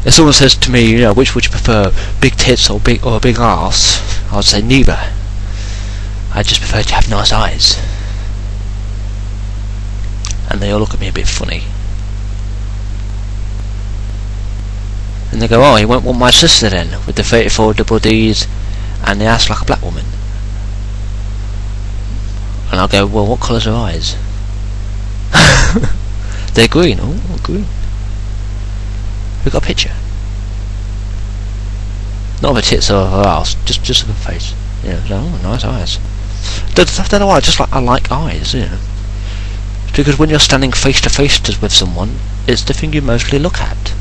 If someone says to me, you know, which would you prefer, big tits or a big arse, I would say neither. I just prefer to have nice eyes. And they all look at me a bit funny. And they go, oh, you won't want my sister then, with the 34 double Ds and the ass like a black woman. And I'll go, well, what colour's her eyes? They're green. Oh, green. We've got a picture. Not of her tits or her ass, just of her face. You know, so, oh, nice eyes. Don't know why, I like eyes, you know. It's because when you're standing face to face with someone, it's the thing you mostly look at.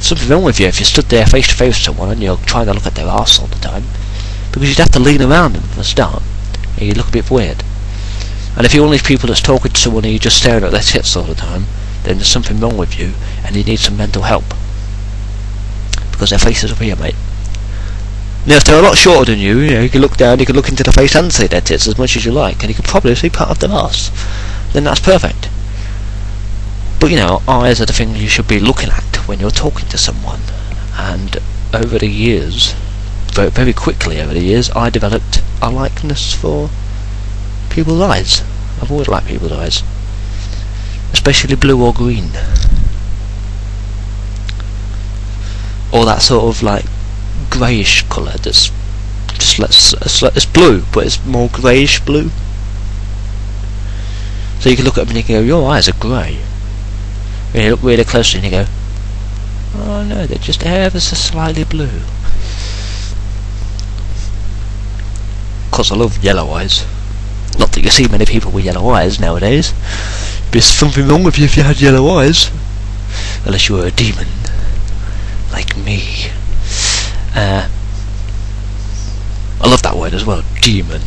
Something wrong with you if you stood there face to face with someone and you're trying to look at their arse all the time, because you'd have to lean around them for a start, and you look a bit weird. And if you're one of these people that's talking to someone and you're just staring at their tits all the time, then there's something wrong with you and you need some mental help, because their faces are weird, mate. Now, if they're a lot shorter than you, you can look down, you can look into the face and see their tits as much as you like, and you can probably see part of their arse. Then that's perfect. But you know, eyes are the thing you should be looking at when you're talking to someone. And over the years, very, very quickly over the years, I developed a likeness for people's eyes. I've always liked people's eyes, especially blue or green, or that sort of like greyish colour that's just it's blue, but it's more greyish blue. So you can look at them and you can go, your eyes are grey. And you look really closely and you go, oh no, they're just ever so slightly blue. Of course, I love yellow eyes. Not that you see many people with yellow eyes nowadays. There's something wrong with you if you had yellow eyes, unless you were a demon, like me. I love that word as well, demon.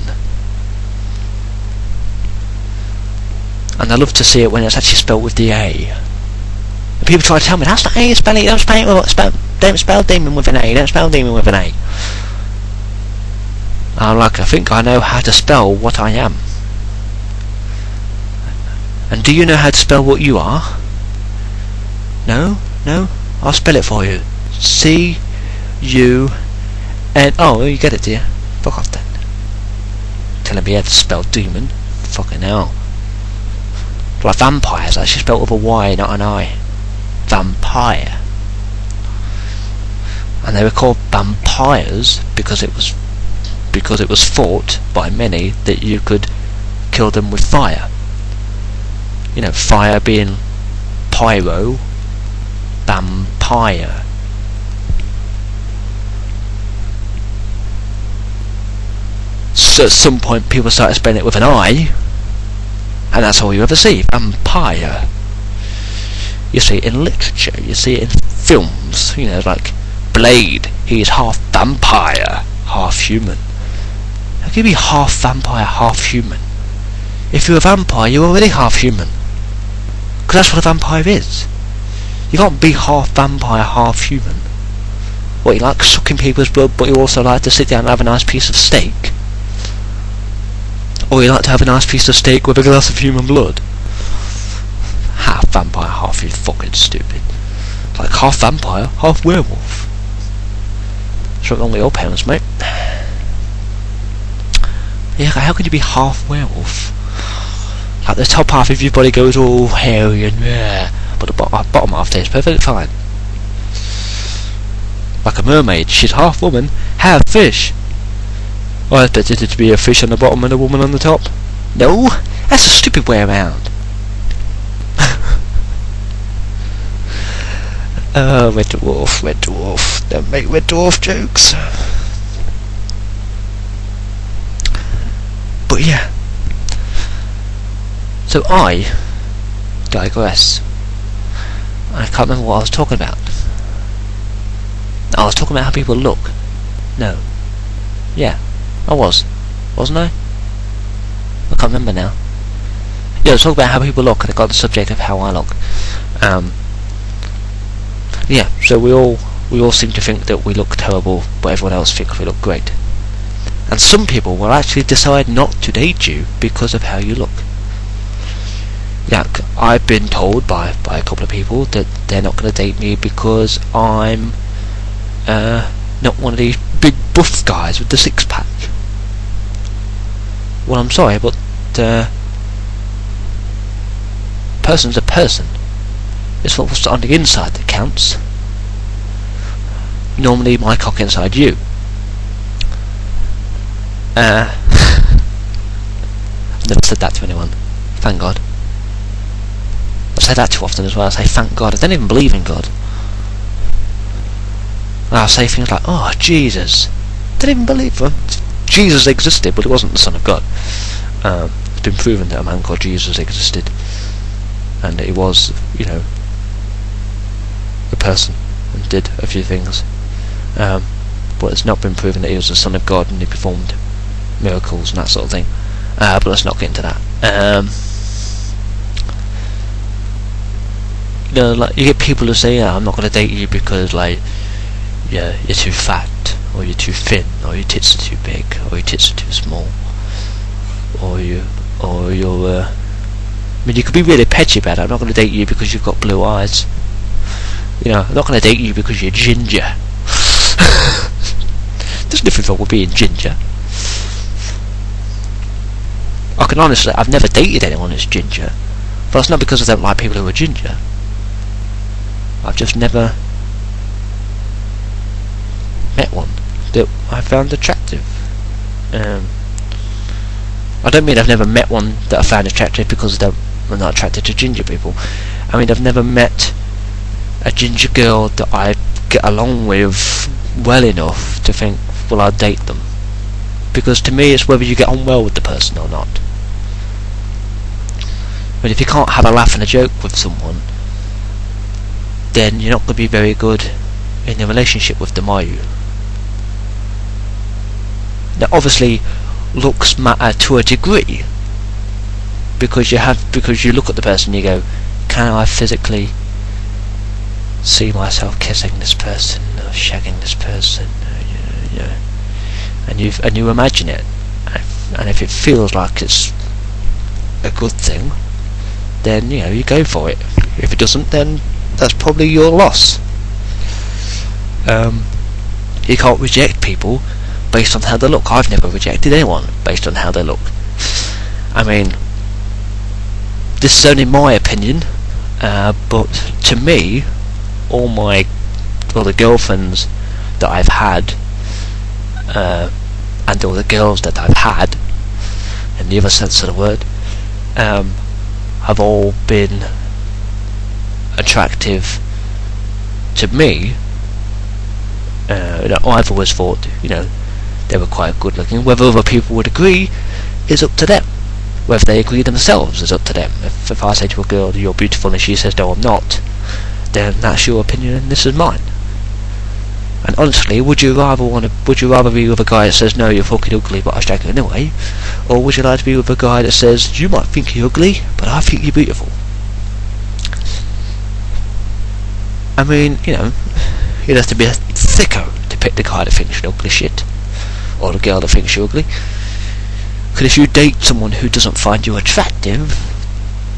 And I love to see it when it's actually spelled with the A. And people try to tell me, that's not how you spell it, don't spell demon with an A, don't spell demon with an A. I'm like, I think I know how to spell what I am. And do you know how to spell what you are? No? No? I'll spell it for you. C-U-N... Oh, you get it, do you? Fuck off then. Telling me how to spell demon. Fucking hell. Like vampires, actually spelled with a Y, not an I. Vampire. And they were called vampires because it was thought by many that you could kill them with fire. You know, fire being pyro, vampire. So at some point people started spelling it with an I, and that's all you ever see, vampire. You see it in literature, you see it in films, you know, like Blade, he's half vampire, half human. How can you be half vampire, half human? If you're a vampire, you're already half human. Because that's what a vampire is. You can't be half vampire, half human. What, you like sucking people's blood, but you also like to sit down and have a nice piece of steak? Or you like to have a nice piece of steak with a glass of human blood? Half vampire, half you fucking stupid. Like half vampire, half werewolf. Something wrong with your parents, mate. Yeah, how could you be half werewolf? Like the top half of your body goes all hairy and but the bottom half stays perfectly fine. Like a mermaid, she's half woman, half fish. I expected it to be a fish on the bottom and a woman on the top. No, that's a stupid way around. Red Dwarf, Red Dwarf. Don't make Red Dwarf jokes. But yeah. So I digress. I can't remember what I was talking about. I was talking about how people look. No. Yeah, I was. Wasn't I? I can't remember now. Yeah, I was talking about how people look, and I got the subject of how I look. Yeah, so we all seem to think that we look terrible, but everyone else thinks we look great. And some people will actually decide not to date you because of how you look. Yeah, I've been told by a couple of people that they're not going to date me because I'm not one of these big buff guys with the six pack. Well, I'm sorry, but person's a person. It's what's on the inside that counts. Normally my cock inside you. I've never said that to anyone. Thank God. I say that too often as well. I say thank God. I don't even believe in God. I say things like, oh Jesus. I don't even believe him. Jesus existed, but he wasn't the Son of God. It's been proven that a man called Jesus existed, and that he was, you know, a person and did a few things. But it's not been proven that he was the Son of God and he performed miracles and that sort of thing. But let's not get into that. You know, like, you get people who say, I'm not going to date you because, like, yeah, you're too fat, or you're too thin, or your tits are too big, or your tits are too small, or you're I mean, you could be really petty about it. I'm not going to date you because you've got blue eyes. You know, I'm not going to date you because you're ginger. There's nothing wrong with being ginger. I can honestly, I've never dated anyone who's ginger, but it's not because I don't like people who are ginger. I've just never met one that I found attractive. I don't mean I've never met one that I found attractive because I'm not attracted to ginger people. I mean, I've never met a ginger girl that I get along with well enough to think, well, I'll date them. Because to me, it's whether you get on well with the person or not. But if you can't have a laugh and a joke with someone, then you're not going to be very good in a relationship with them, are you? Now, obviously, looks matter to a degree, because you look at the person and you go, can I physically see myself kissing this person or shagging this person? And you imagine it, and if it feels like it's a good thing, then you know you go for it. If it doesn't, then that's probably your loss. You can't reject people based on how they look. I've never rejected anyone based on how they look. I mean, this is only my opinion, but to me, all the girlfriends that I've had, and all the girls that I've had, in the other sense of the word, have all been attractive to me. I've always thought, they were quite good looking. Whether other people would agree is up to them. Whether they agree themselves is up to them. If I say to a girl, you're beautiful, and she says, no, I'm not, then that's your opinion and this is mine. And honestly, would you rather be with a guy that says, no, you're fucking ugly, but I shag you anyway? Or would you like to be with a guy that says, you might think you're ugly, but I think you're beautiful? I mean, you'd have to be a sicko to pick the guy that thinks you're ugly shit, or the girl that thinks you're ugly. Because if you date someone who doesn't find you attractive,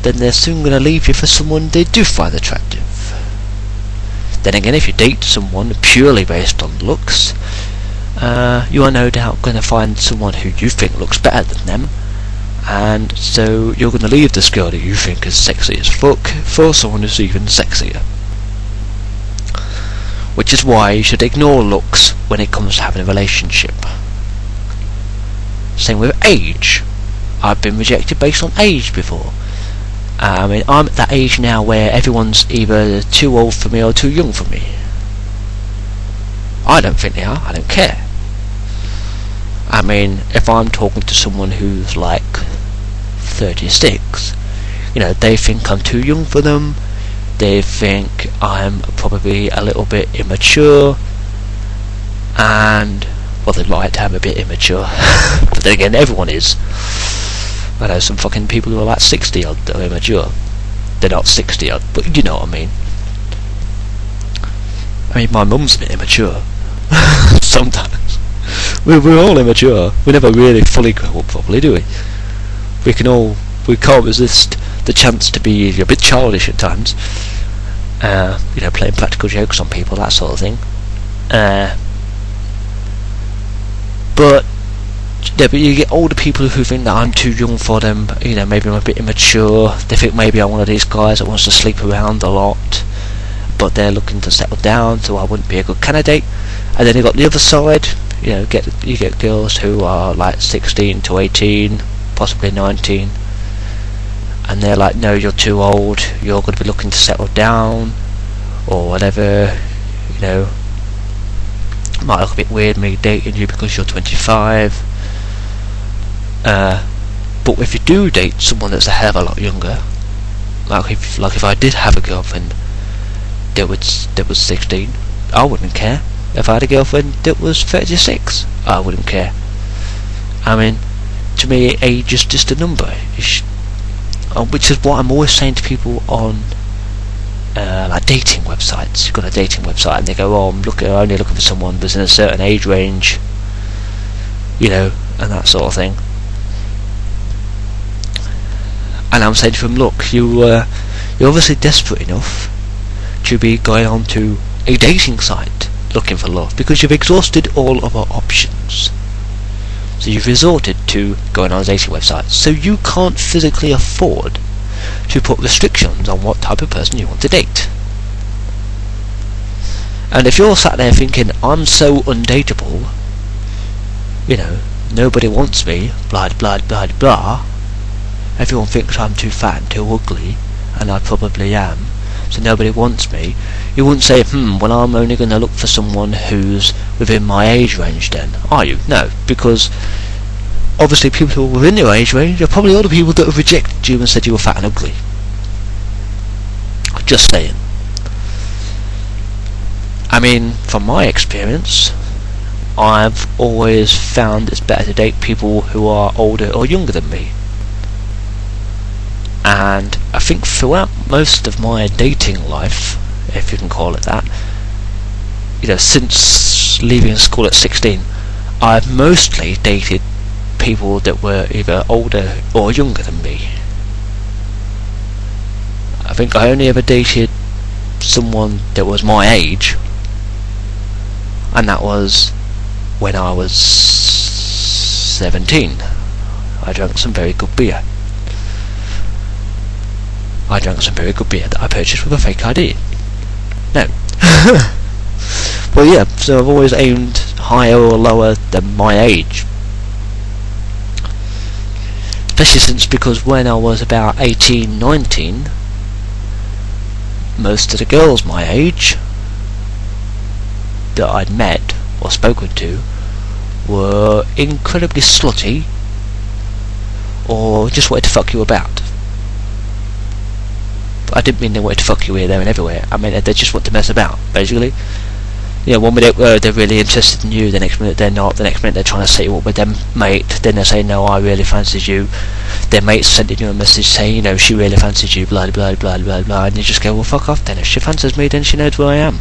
then they're soon going to leave you for someone they do find attractive. Then again, if you date someone purely based on looks, you are no doubt going to find someone who you think looks better than them, and so you're going to leave this girl that you think is sexy as fuck for someone who's even sexier. Which is why you should ignore looks when it comes to having a relationship. Same with age. I've been rejected based on age before. I mean, I'm at that age now where everyone's either too old for me or too young for me. I don't think they are. I don't care. I mean, if I'm talking to someone who's like 36, they think I'm too young for them. They think I'm probably a little bit immature, and well, they'd like to have a bit immature. But then again, everyone is. I know some fucking people who are like 60 odd that are immature. They're not 60 odd, but you know what I mean. I mean, my mum's a bit immature. Sometimes. We're all immature. We never really fully grow up properly, do we? We can't resist the chance to be a bit childish at times, you know, playing practical jokes on people, that sort of thing. But you get older people who think that I'm too young for them, you know, maybe I'm a bit immature, they think maybe I'm one of these guys that wants to sleep around a lot, but they're looking to settle down, so I wouldn't be a good candidate. And then you've got the other side, you know, you get girls who are like 16 to 18, possibly 19, and they're like, no, you're too old, you're going to be looking to settle down, or whatever, you know, it might look a bit weird me dating you because you're 25. But if you do date someone that's a hell of a lot younger, like if I did have a girlfriend that was 16, I wouldn't care. If I had a girlfriend that was 36, I wouldn't care. I mean, to me, age is just a number, which is what I'm always saying to people on like dating websites. You've got a dating website and they go, oh, I'm only looking for someone that's in a certain age range, you know, and that sort of thing. And I'm saying to them, look, you're obviously desperate enough to be going on to a dating site looking for love because you've exhausted all other options. So you've resorted to going on a dating website. So you can't physically afford to put restrictions on what type of person you want to date. And if you're sat there thinking, I'm so undateable, you know, nobody wants me, blah blah blah blah, everyone thinks I'm too fat and too ugly, and I probably am, so nobody wants me, you wouldn't say, well, I'm only going to look for someone who's within my age range then, are you? No, because obviously people who are within your age range are probably all the people that have rejected you and said you were fat and ugly. Just saying. I mean, from my experience, I've always found it's better to date people who are older or younger than me. And I think throughout most of my dating life, if you can call it that, you know, since leaving school at 16, I've mostly dated people that were either older or younger than me. I think I only ever dated someone that was my age, and that was when I was 17. I drank some very good beer. That I purchased with a fake ID. No. Well, yeah, so I've always aimed higher or lower than my age. Especially since, because when I was about 18, 19, most of the girls my age that I'd met or spoken to were incredibly slutty or just wanted to fuck you about. But I didn't mean they wanted to fuck you here, there and everywhere. I mean they just want to mess about, basically. You know, one minute they're really interested in you, the next minute they're not, the next minute they're trying to set you up with their mate, then they say, no, I really fancied you. Their mate's sending you a message saying, you know, she really fancies you, blah blah blah blah blah, and you just go, well, fuck off then. If she fancies me, then she knows where I am.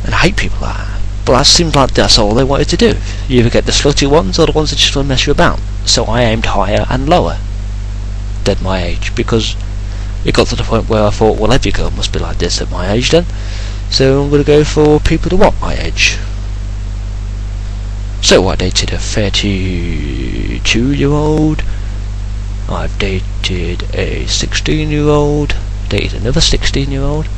And I hate people like that. But that seems like that's all they wanted to do. You either get the slutty ones or the ones that just want to mess you about. So I aimed higher and lower than my age, because it got to the point where I thought, well, every girl must be like this at my age then, so I'm going to go for people who are my age. So I dated a 32-year-old, I've dated a 16-year-old, dated another 16-year-old,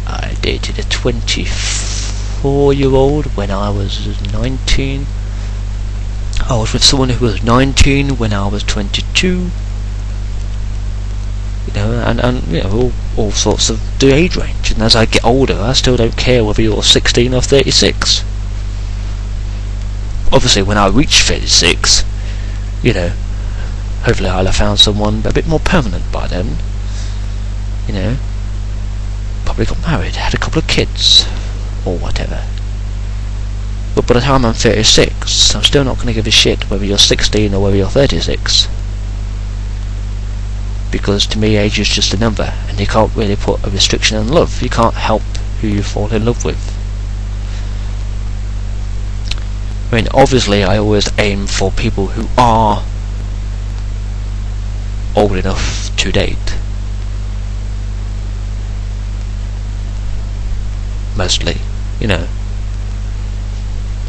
I dated a 24-year-old when I was 19, I was with someone who was 19 when I was 22, you know, and you know, all sorts of the age range. And as I get older, I still don't care whether you're 16 or 36. Obviously, when I reach 36, you know, hopefully I'll have found someone a bit more permanent by then. You know, probably got married, had a couple of kids, or whatever. But by the time I'm 36, I'm still not going to give a shit whether you're 16 or whether you're 36. Because to me, age is just a number, and you can't really put a restriction on love. You can't help who you fall in love with. I mean, obviously I always aim for people who are old enough to date. Mostly, you know.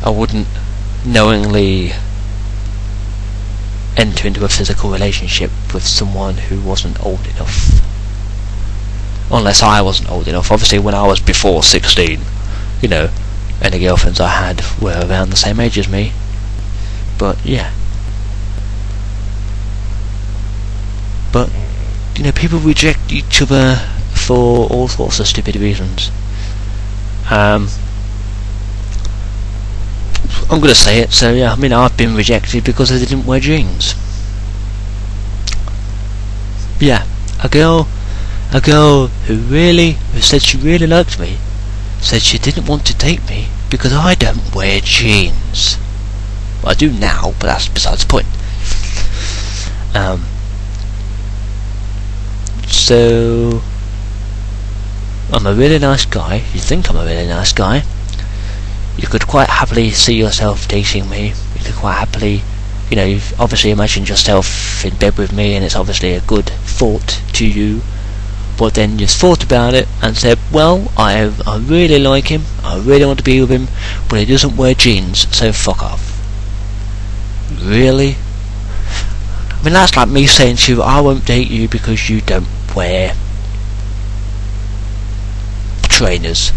I wouldn't knowingly enter into a physical relationship with someone who wasn't old enough. Unless I wasn't old enough. Obviously when I was before 16, you know, any girlfriends I had were around the same age as me. But yeah. But, you know, people reject each other for all sorts of stupid reasons. I'm gonna say it, so yeah, I mean, I've been rejected because I didn't wear jeans. Yeah, a girl who said she really liked me, said she didn't want to date me because I don't wear jeans. Well, I do now, but that's besides the point. So I'm a really nice guy. You think I'm a really nice guy. You could quite happily see yourself dating me. You could quite happily, you know, you've obviously imagined yourself in bed with me, and it's obviously a good thought to you. But then you've thought about it and said, well, I really like him, I really want to be with him, but he doesn't wear jeans, so fuck off. Really? I mean, that's like me saying to you, I won't date you because you don't wear trainers.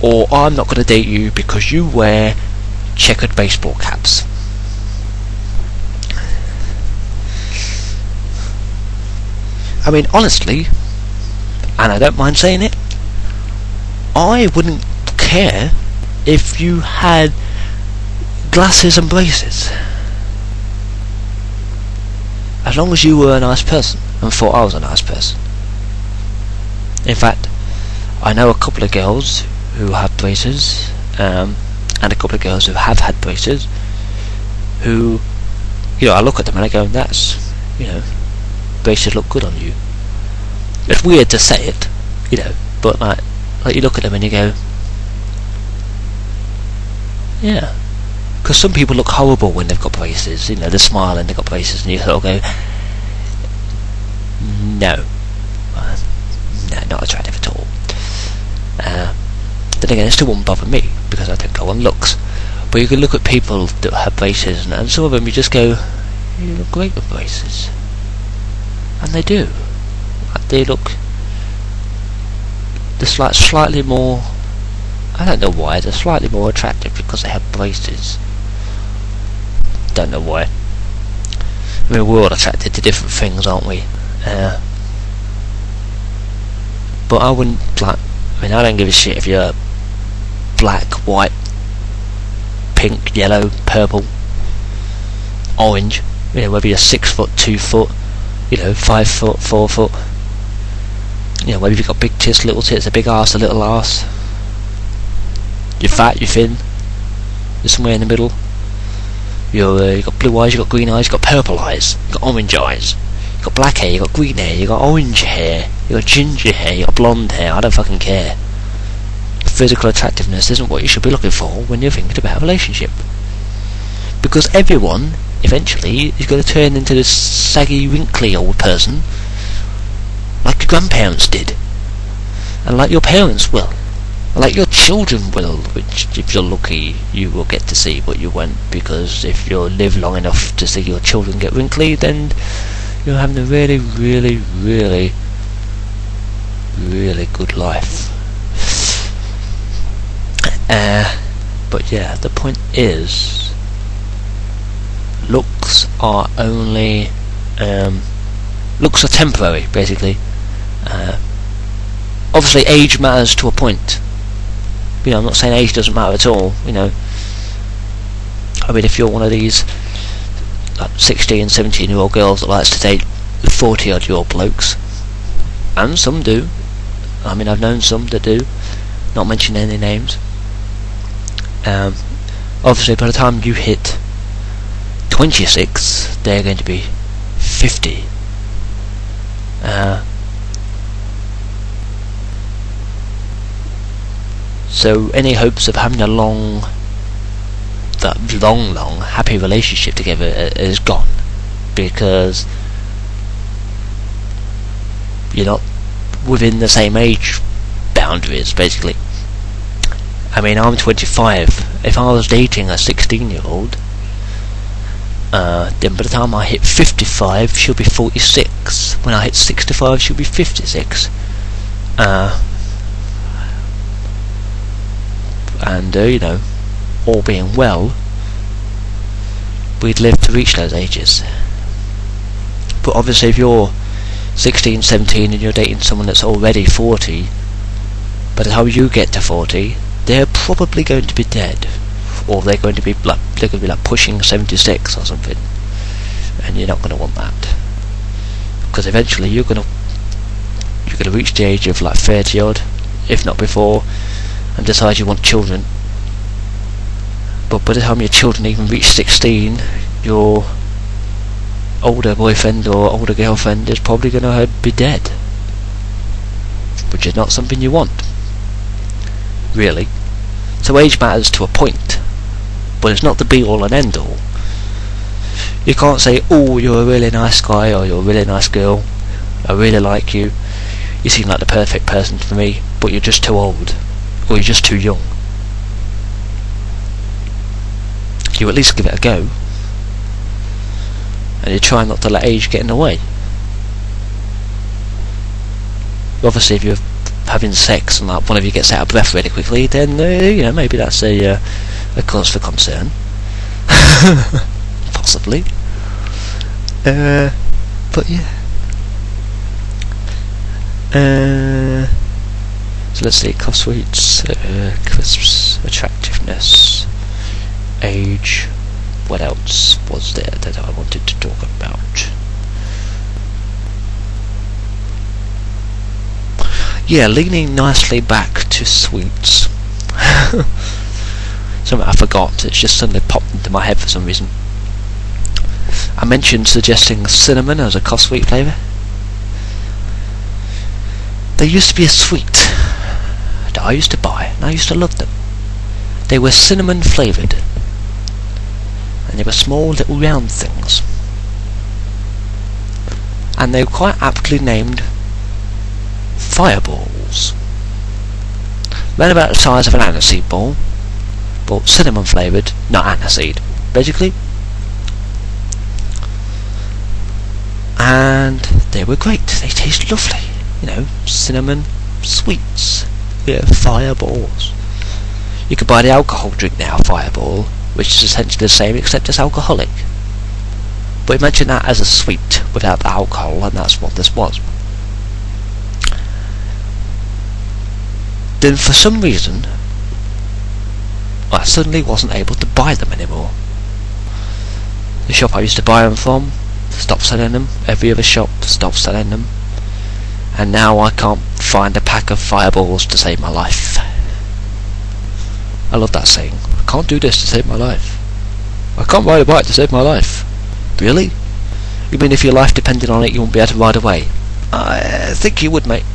Or I'm not going to date you because you wear checkered baseball caps. I mean, honestly, and I don't mind saying it, I wouldn't care if you had glasses and braces, as long as you were a nice person and thought I was a nice person. In fact, I know a couple of girls who have braces, and a couple of girls who have had braces, who, you know, I look at them and I go, that's, you know, braces look good on you. It's weird to say it, you know, but like you look at them and you go, yeah. Because some people look horrible when they've got braces, you know, they smile and they've got braces, and you sort of go, no, not attractive at all. Then again, it still won't bother me, because I don't go on looks. But you can look at people that have braces, and some of them you just go, you look great with braces. And they do. They look, they're slightly more, I don't know why, they're slightly more attractive because they have braces. Don't know why. I mean, we're all attracted to different things, aren't we? But I wouldn't, like, I mean, I don't give a shit if you're black, white, pink, yellow, purple, orange, you know, whether you're 6 foot, 2 foot, you know, 5 foot, 4 foot, you know, whether you've got big tits, little tits, a big arse, a little arse, you're fat, you're thin, you're somewhere in the middle, you've got blue eyes, you've got green eyes, you've got purple eyes, you've got orange eyes, you've got black hair, you've got green hair, you've got orange hair, you've got ginger hair, you've got blonde hair. I don't fucking care. Physical attractiveness isn't what you should be looking for when you're thinking about a relationship, because everyone eventually is going to turn into this saggy, wrinkly old person like your grandparents did, and like your parents will, like your children will, which if you're lucky you will get to see, but you won't, because if you live long enough to see your children get wrinkly, then you're having a really, really, really, really good life. But yeah, the point is, looks are only looks are temporary, basically. Obviously age matters to a point. You know, I'm not saying age doesn't matter at all, you know. I mean, if you're one of these like 16, 17-year-old girls that likes to date 40-odd-year-old blokes, and some do, I mean, I've known some that do, not mentioning any names, obviously by the time you hit 26, they're going to be 50. So any hopes of having a long that long happy relationship together is gone, because you're not within the same age boundaries, basically. I mean, I'm 25. If I was dating a 16-year-old, then by the time I hit 55, she'll be 46. When I hit 65, she'll be 56. And you know, all being well, we'd live to reach those ages. But obviously, if you're 16, 17 and you're dating someone that's already 40, by the time you get to 40, they're probably going to be dead, or they're going to be like pushing 76 or something, and you're not going to want that, because eventually you're going to reach the age of like 30 odd, if not before, and decide you want children. But by the time your children even reach 16, your older boyfriend or older girlfriend is probably going to be dead, which is not something you want, really. So age matters to a point, but it's not the be all and end all. You can't say, oh, you're a really nice guy, or you're a really nice girl, I really like you, you seem like the perfect person for me, but you're just too old, or you're just too young. You at least give it a go, and you try not to let age get in the way. Obviously, if you're having sex and like one of you gets out of breath really quickly, then you know, maybe that's a cause for concern. Possibly. But yeah. So let's see, cough sweets, crisps, attractiveness, age. What else was there that I wanted to talk about? Yeah, leaning nicely back to sweets. Something I forgot, it's just suddenly popped into my head for some reason. I mentioned suggesting cinnamon as a cough sweet flavour. There used to be a sweet that I used to buy, and I used to love them. They were cinnamon flavoured, and they were small little round things, and they were quite aptly named Fireballs. Around about the size of an aniseed ball, but cinnamon flavoured, not aniseed, basically. And they were great, they taste lovely, you know, cinnamon sweets, yeah, Fireballs. You could buy the alcohol drink now, Fireball, which is essentially the same except it's alcoholic. But imagine that as a sweet without the alcohol, and that's what this was. Then for some reason, I suddenly wasn't able to buy them anymore. The shop I used to buy them from stopped selling them, every other shop stopped selling them, and now I can't find a pack of Fireballs to save my life. I love that saying, I can't do this to save my life. I can't ride a bike to save my life. Really? You mean if your life depended on it you wouldn't be able to ride away? I think you would, mate.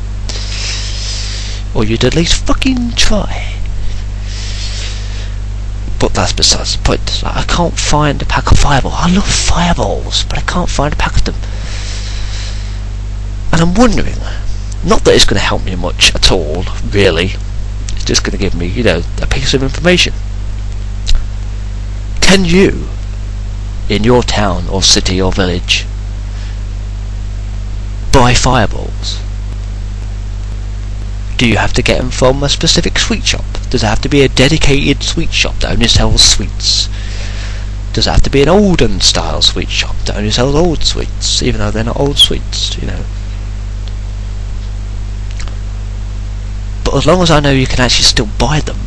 Or you'd at least fucking try. But that's besides the point. Like, I can't find a pack of Fireballs. I love Fireballs, but I can't find a pack of them. And I'm wondering, not that it's going to help me much at all, really. It's just going to give me, you know, a piece of information. Can you, in your town or city or village, buy Fireballs? Do you have to get them from a specific sweet shop? Does it have to be a dedicated sweet shop that only sells sweets? Does it have to be an olden style sweet shop that only sells old sweets, even though they're not old sweets, you know? But as long as I know you can actually still buy them,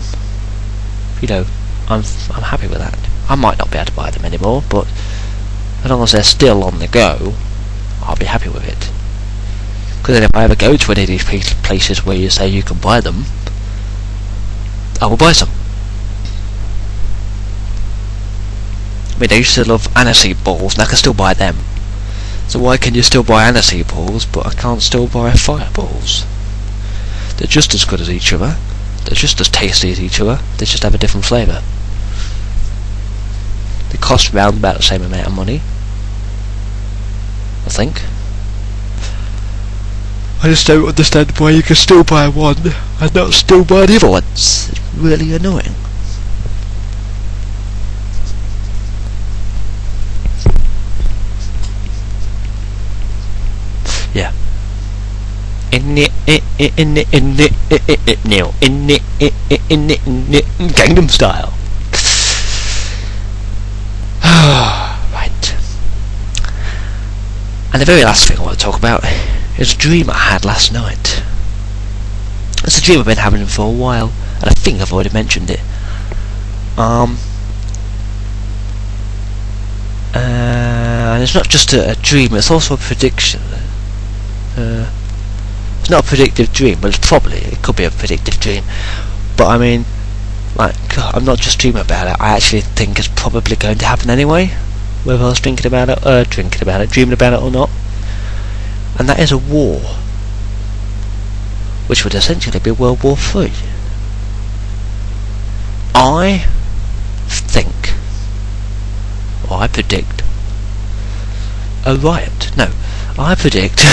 you know, I'm happy with that. I might not be able to buy them anymore, but as long as they're still on the go, I'll be happy with it. Because then if I ever go to any of these places where you say you can buy them, I will buy some. I mean, I used to love aniseed balls, and I can still buy them. So why can you still buy aniseed balls, but I can't still buy Fireballs? They're just as good as each other. They're just as tasty as each other. They just have a different flavour. cost around about the same amount of money, I think. I just don't understand why you can still buy one and not still buy the other ones. It's really annoying. Yeah. Gangnam Style. Right. And the very last thing I want to talk about is a dream I had last night. It's a dream I've been having for a while, and I think I've already mentioned it. And it's not just a dream, it's also a prediction. It's not a predictive dream, but it could be a predictive dream. But I mean, like, I'm not just dreaming about it, I actually think it's probably going to happen anyway, whether I was dreaming about it or not. And that is a war, which would essentially be World War III. I think, or I predict, a riot. No, I predict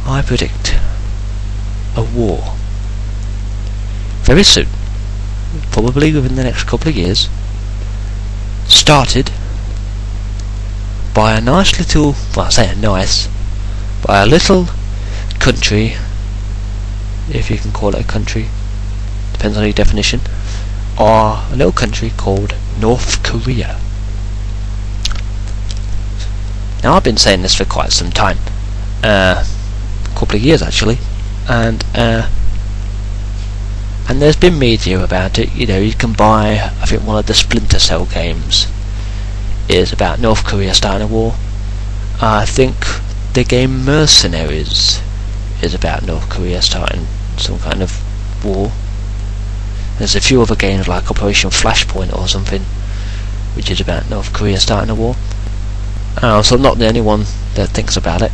I predict a war very soon, probably within the next couple of years, started by a nice little, well, I say nice, by a little country, if you can call it a country, depends on your definition, or a little country called North Korea. Now, I've been saying this for quite some time, a couple of years actually, and there's been media about it. You know, you can buy, I think one of the Splinter Cell games is about North Korea starting a war. I think the game Mercenaries is about North Korea starting some kind of war. There's a few other games like Operation Flashpoint or something, which is about North Korea starting a war. So I'm not the only one that thinks about it,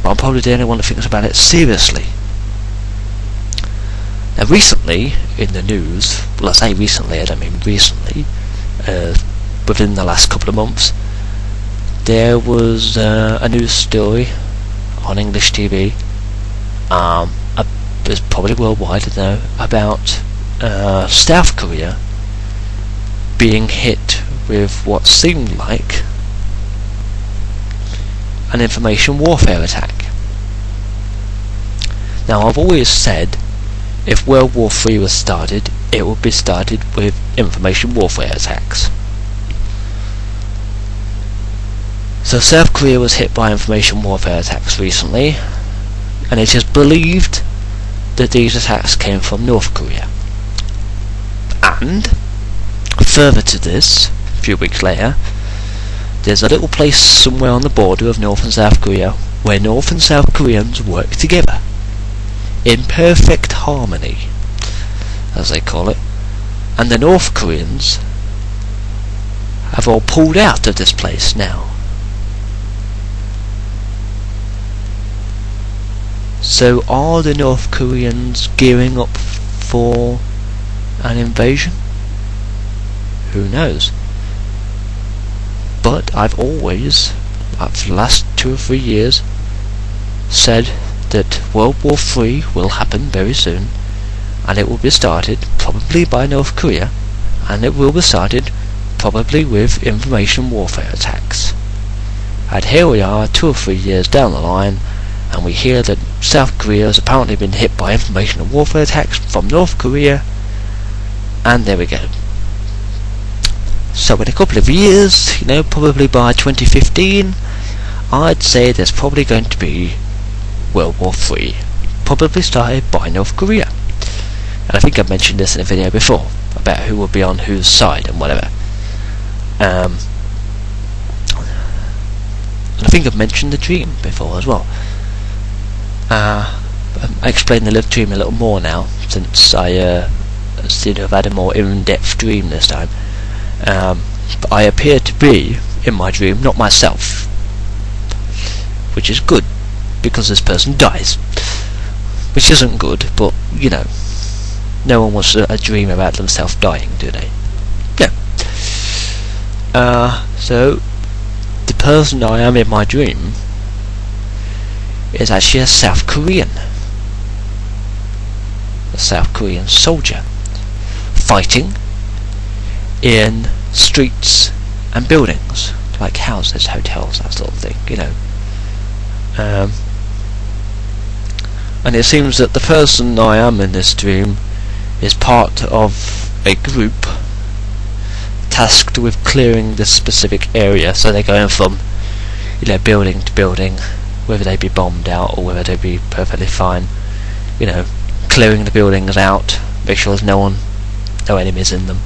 but I'm probably the only one that thinks about it seriously. Now, recently in the news, well, I say recently, I don't mean recently, within the last couple of months, there was a news story on English TV, it was probably worldwide, I don't know, about South Korea being hit with what seemed like an information warfare attack. Now, I've always said if World War III was started, it would be started with information warfare attacks. So South Korea was hit by information warfare attacks recently, and it is believed that these attacks came from North Korea. And further to this, a few weeks later, there's a little place somewhere on the border of North and South Korea where North and South Koreans work together in perfect harmony, as they call it, and the North Koreans have all pulled out of this place now. So are the North Koreans gearing up for an invasion? Who knows? But I've always, for the last 2 or 3 years, said that World War III will happen very soon, and it will be started probably by North Korea, and it will be started probably with information warfare attacks. And here we are 2 or 3 years down the line, and we hear that South Korea has apparently been hit by information warfare attacks from North Korea, and there we go. So in a couple of years, you know, probably by 2015, I'd say there's probably going to be World War III, probably started by North Korea. And I think I've mentioned this in a video before, about who will be on whose side and whatever. And I think I've mentioned the dream before as well. I explained the dream a little more now, since I seem to have had a more in-depth dream this time. But I appear to be, in my dream, not myself, which is good, because this person dies, which isn't good, but, you know, No one wants a dream about themselves dying, do they? No. So the person I am in my dream is actually a South Korean soldier fighting in streets and buildings, like houses, hotels, that sort of thing, you know. And it seems that the person I am in this dream is part of a group tasked with clearing this specific area. So they're going from, you know, building to building, whether they be bombed out or whether they be perfectly fine, you know, clearing the buildings out, make sure there's no enemies in them,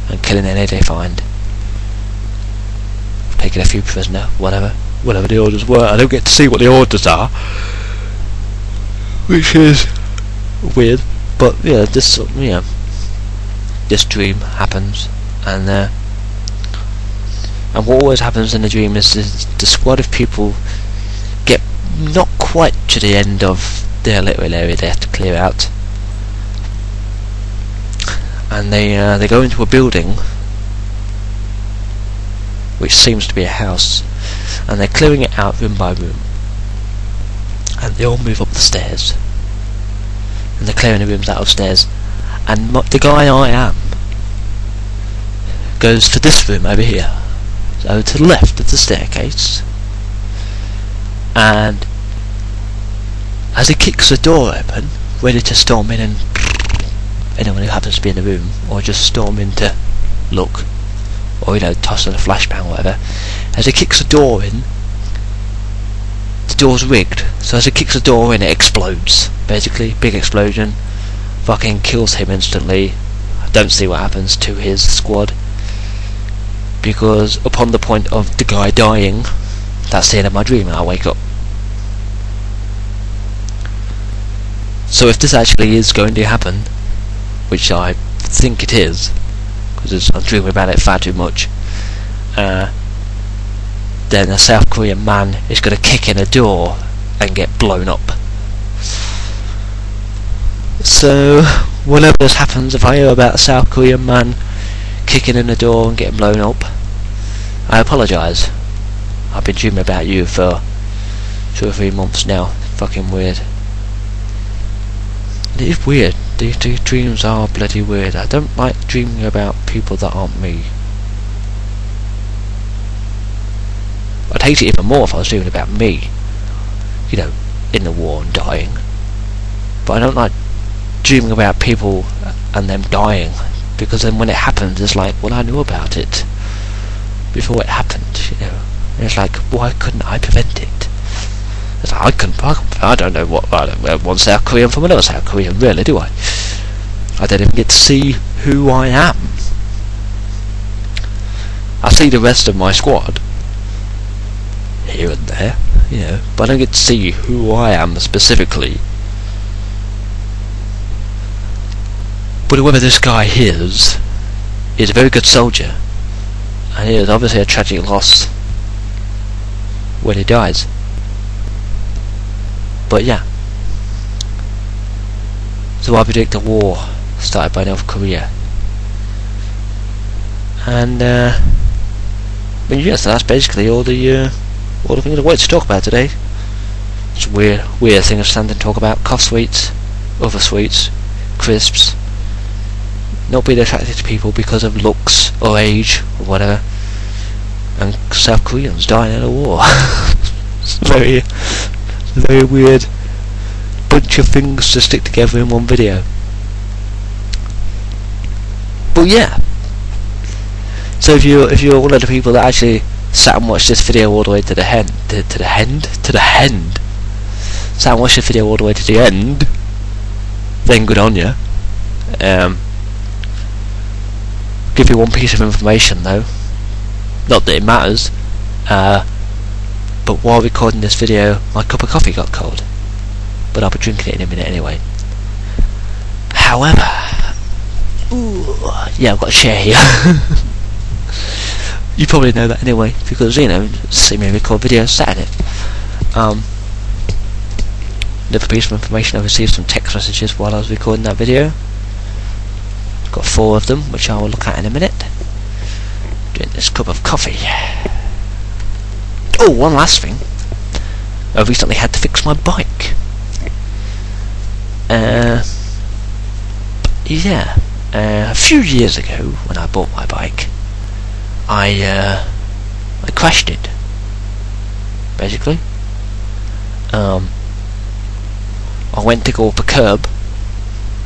and killing any they find, taking a few prisoner, whatever the orders were. I don't get to see what the orders are, which is weird, but yeah, this dream happens, and what always happens in the dream is the squad of people get not quite to the end of their little area they have to clear out, and they go into a building which seems to be a house, and they're clearing it out room by room, and they all move up the stairs, and they're clearing the rooms out of stairs, and the guy I am goes to this room over here, so to the left of the staircase, and as he kicks the door open, ready to storm in and anyone who happens to be in the room, or just storm in to look, or, you know, toss in a flashbang or whatever, as he kicks the door in, the door's rigged, so as he kicks the door in, it explodes, basically, big explosion, fucking kills him instantly. I don't see what happens to his squad, because upon the point of the guy dying, that's the end of my dream, and I wake up. So if this actually is going to happen, which I think it is, because I'm dreaming about it far too much, then a South Korean man is going to kick in a door and get blown up. So whenever this happens, if I hear about a South Korean man kicking in a door and getting blown up, I apologise. I've been dreaming about you for 2 or 3 months now. Fucking weird. It is weird. These dreams are bloody weird. I don't like dreaming about people that aren't me. I'd hate it even more if I was dreaming about me, you know, in the war and dying. But I don't like dreaming about people and them dying, because then when it happens, it's like, well, I knew about it before it happened, you know. And it's like, why couldn't I prevent it? It's like, I don't know one South Korean from another South Korean, really, do I? I don't even get to see who I am. I see the rest of my squad here and there, you know, but I don't get to see who I am specifically. But whoever this guy is a very good soldier, and it is obviously a tragic loss when he dies. But yeah, so I predict a war started by North Korea, and but yes, that's basically all the things I wanted to talk about today. It's a weird thing of standing to talk about: cough sweets, other sweets, crisps, not being attracted to people because of looks or age or whatever, and South Koreans dying in a war. It's very weird bunch of things to stick together in one video. But yeah, so if you're one of the people that actually sat and watched this video all the way to the end, sat and watched the video all the way to the end, then good on you. Give you one piece of information though, not that it matters, but while recording this video, my cup of coffee got cold, but I'll be drinking it in a minute anyway. However, yeah, I've got a chair here. You probably know that anyway, because, you know, see me record videos sat in it. Another piece of information, I received some text messages while I was recording that video. Got 4 of them, which I will look at in a minute. Drink this cup of coffee. Oh, one last thing. I recently had to fix my bike. Yeah. A few years ago, when I bought my bike, I crashed it. Basically. I went to go up a curb,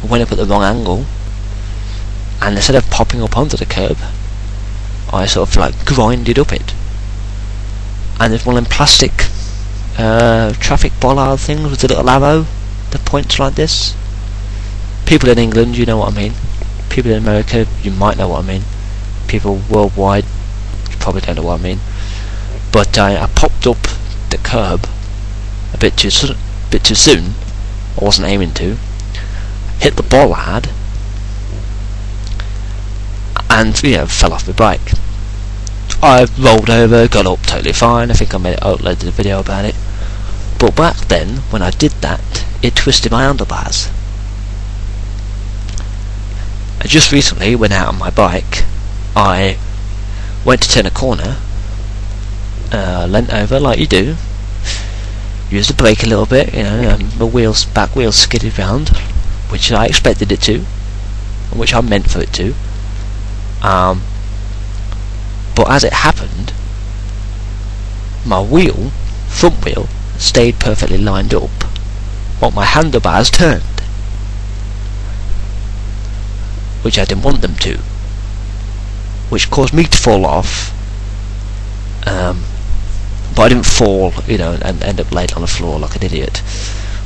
I went up at the wrong angle, and instead of popping up onto the curb, I sort of like grinded up it. And there's one of them plastic traffic bollard things with a little arrow that points like this. People in England, you know what I mean. People in America, you might know what I mean. People worldwide, you probably don't know what I mean. But I popped up the curb a bit too soon. I wasn't aiming to. Hit the bollard, and fell off my bike. I rolled over, got up totally fine. I think I made it uploaded a video about it. But back then, when I did that, it twisted my handlebars. I just recently went out on my bike. I went to turn a corner, leant over like you do, used the brake a little bit, my back wheels skidded round, which I expected it to, and which I meant for it to. But as it happened, my front wheel, stayed perfectly lined up, while my handlebars turned, which I didn't want them to, which caused me to fall off. But I didn't fall, and end up laid on the floor like an idiot,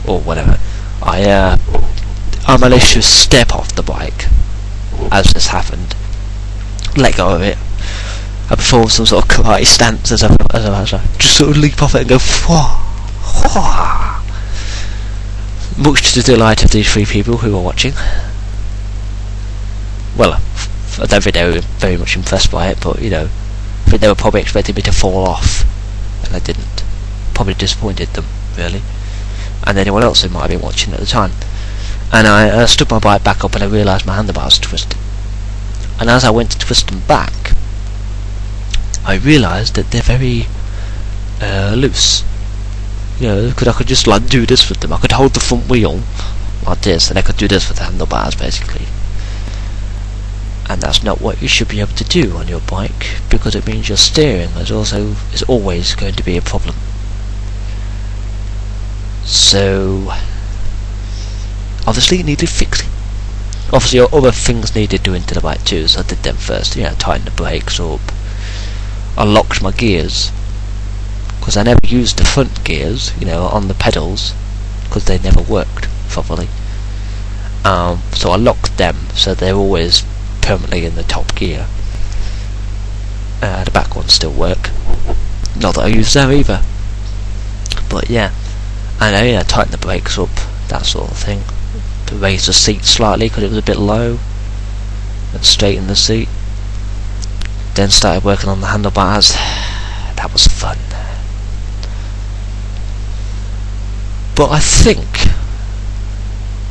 or whatever. I managed to step off the bike as this happened, let go of it, I performed some sort of karate stance as I just sort of leap off it and go whoo, whoo, much to the delight of these 3 people who were watching. Well, I don't think they were very much impressed by it, but I think they were probably expecting me to fall off, and I didn't. Probably disappointed them, really, and anyone else who might have been watching at the time. And I stood my bike back up, and I realised my handlebars twisted. And as I went to twist them back, I realised that they're very loose. Because I could just do this with them. I could hold the front wheel like this, and I could do this with the handlebars, basically. And that's not what you should be able to do on your bike, because it means your steering is always going to be a problem. So obviously it needed fixing. Obviously other things needed doing to the bike too, so I did them first. Tighten the brakes up. I locked my gears, because I never used the front gears, on the pedals, because they never worked properly. So I locked them so they're always permanently in the top gear. The back ones still work. Not that I use them either. But yeah, and I tighten the brakes up, that sort of thing. To raise the seat slightly because it was a bit low, and straighten the seat. Then started working on the handlebars. That was fun. But I think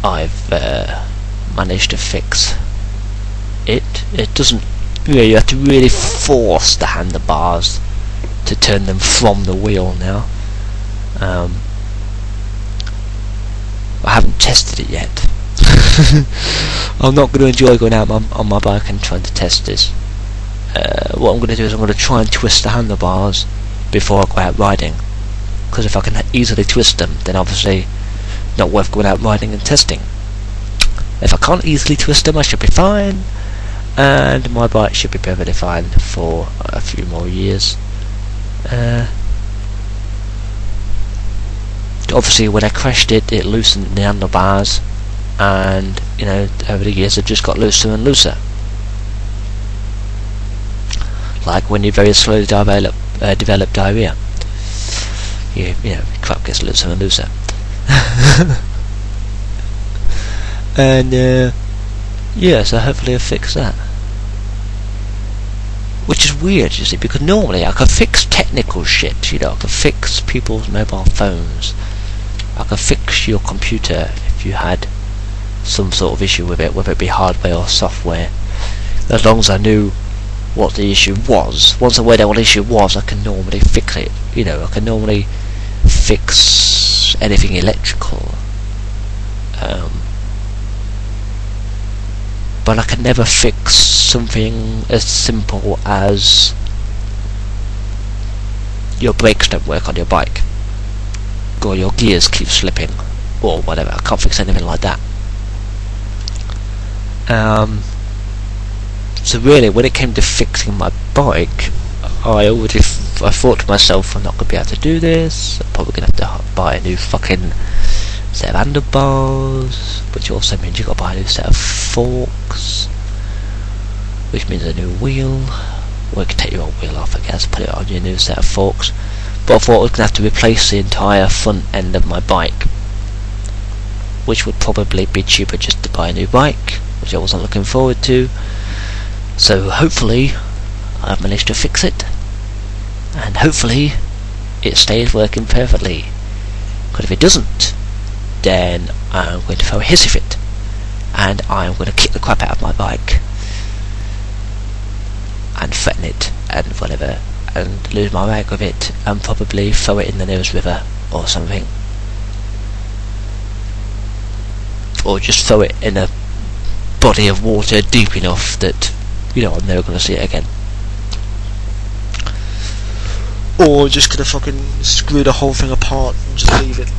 I've managed to fix it. It doesn't you have to really force the handlebars to turn them from the wheel now. I haven't tested it yet. I'm not going to enjoy going out on my bike and trying to test this. What I'm going to do is I'm going to try and twist the handlebars before I go out riding, because if I can easily twist them, then obviously not worth going out riding and testing. If I can't easily twist them, I should be fine, and my bike should be perfectly fine for a few more years. Obviously when I crashed it, it loosened the handlebars, and over the years they've just got looser and looser. Like when you very slowly develop diarrhea, crap gets looser and looser. And so hopefully I'll fix that. Which is weird, you see, because normally I could fix technical shit, I could fix people's mobile phones, I could fix your computer if you had some sort of issue with it, whether it be hardware or software. As long as I knew what the issue was, once I worked out what the issue was, I can normally fix it. You know, I can normally fix anything electrical. But I can never fix something as simple as your brakes don't work on your bike, or your gears keep slipping, or whatever. I can't fix anything like that. So really, when it came to fixing my bike, I thought to myself, I'm not going to be able to do this. I'm probably going to have to buy a new fucking set of handlebars, which also means you've got to buy a new set of forks, which means a new wheel. Well, you can take your old wheel off, I guess, put it on your new set of forks. But I thought I was going to have to replace the entire front end of my bike, which would probably be cheaper just to buy a new bike, which I wasn't looking forward to. So hopefully I've managed to fix it, and hopefully it stays working perfectly. Because if it doesn't, then I'm going to throw a hissy fit, and I'm going to kick the crap out of my bike and threaten it and whatever, and lose my rag with it, and probably throw it in the nearest river or something, or just throw it in a body of water deep enough that, you know, I'm never going to see it again. Or just going to fucking screw the whole thing apart and just leave it.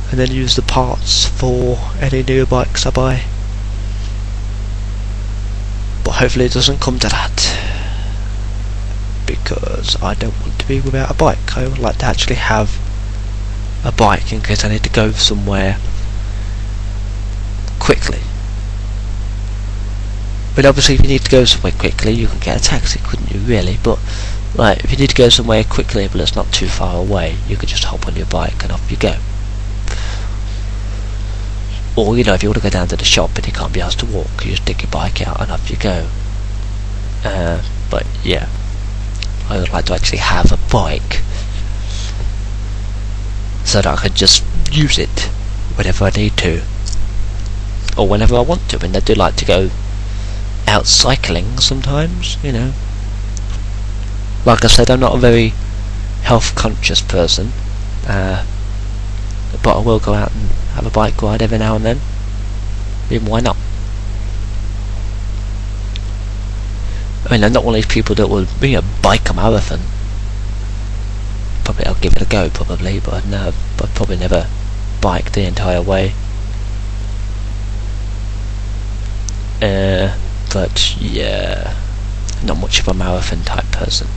And then use the parts for any new bikes I buy. But hopefully it doesn't come to that, because I don't want to be without a bike. I would like to actually have a bike in case I need to go somewhere quickly. But obviously if you need to go somewhere quickly, you can get a taxi, couldn't you, really? But like, if you need to go somewhere quickly but it's not too far away, you could just hop on your bike and off you go. Or, you know, if you want to go down to the shop and you can't be asked to walk, you just take your bike out and off you go. But yeah, I would like to actually have a bike so that I can just use it whenever I need to, or whenever I want to. And I do like to go out cycling sometimes, you know. Like I said, I'm not a very health conscious person, but I will go out and have a bike ride every now and then. I mean, why not? I mean, I'm not one of these people that will be a bike a marathon. Probably I'll give it a go, probably, but no, I'd probably never bike the entire way. But yeah, not much of a marathon type person.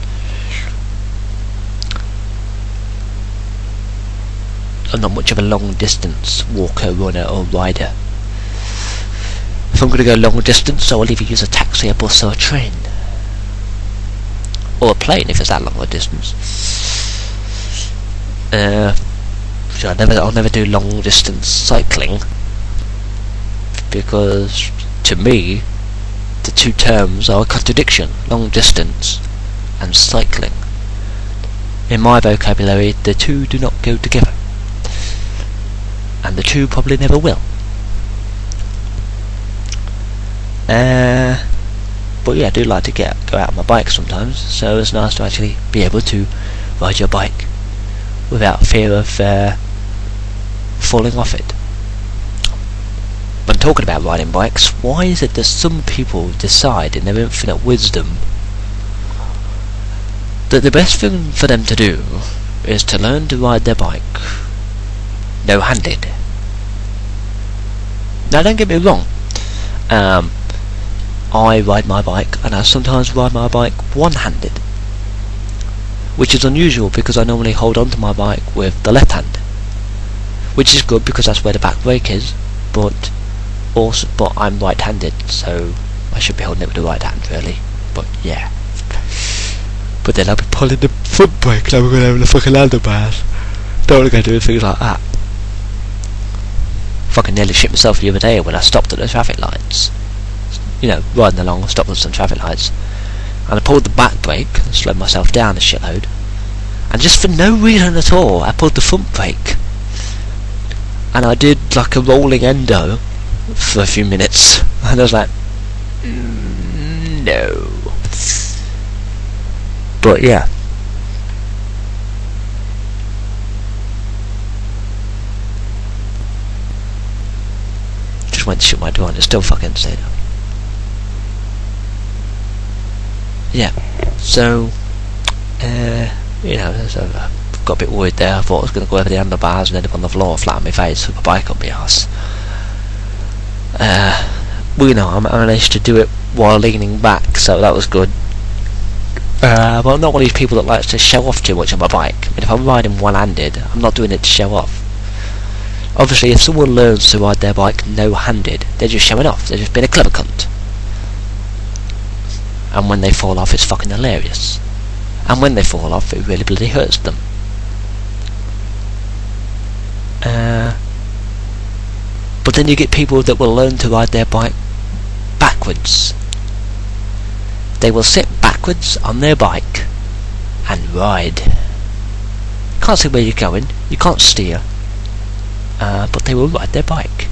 I'm not much of a long distance walker, runner or rider. If I'm going to go long distance, I will either use a taxi, a bus or a train. Or a plane if it's that long a distance. So I'll never do long distance cycling, because to me the two terms are a contradiction: long distance and cycling. In my vocabulary, the two do not go together, and the two probably never will. But yeah, I do like to go out on my bike sometimes, so it's nice to actually be able to ride your bike without fear of falling off it. When talking about riding bikes, why is it that some people decide in their infinite wisdom that the best thing for them to do is to learn to ride their bike no-handed? Now don't get me wrong, I ride my bike, and I sometimes ride my bike one-handed, which is unusual because I normally hold on to my bike with the left hand, which is good because that's where the back brake is, but I'm right-handed, so I should be holding it with the right hand really. But yeah, but then I'll be pulling the front brake and I'm going over the fucking handlebars. Don't want to go doing things like that. Fucking nearly shit myself the other day when I stopped at the traffic lights. You know, riding along, stopped at some traffic lights, and I pulled the back brake and slowed myself down a shitload, and just for no reason at all I pulled the front brake, and I did like a rolling endo for a few minutes, and I was like, no. But yeah. Just went to shut my door and it's still fucking stayed up. Yeah. So, you know, so I got a bit worried there. I thought I was going to go over the handlebars and end up on the floor flat on my face with a bike up my arse. Well, you know, I managed to do it while leaning back, so that was good. But I'm not one of these people that likes to show off too much on my bike. I mean, if I'm riding one-handed, I'm not doing it to show off. Obviously, if someone learns to ride their bike no-handed, they're just showing off. They're just being a clever cunt. And when they fall off, it's fucking hilarious. And when they fall off, it really bloody hurts them. But then you get people that will learn to ride their bike backwards. They will sit backwards on their bike and ride. You can't see where you're going, you can't steer, but they will ride their bike.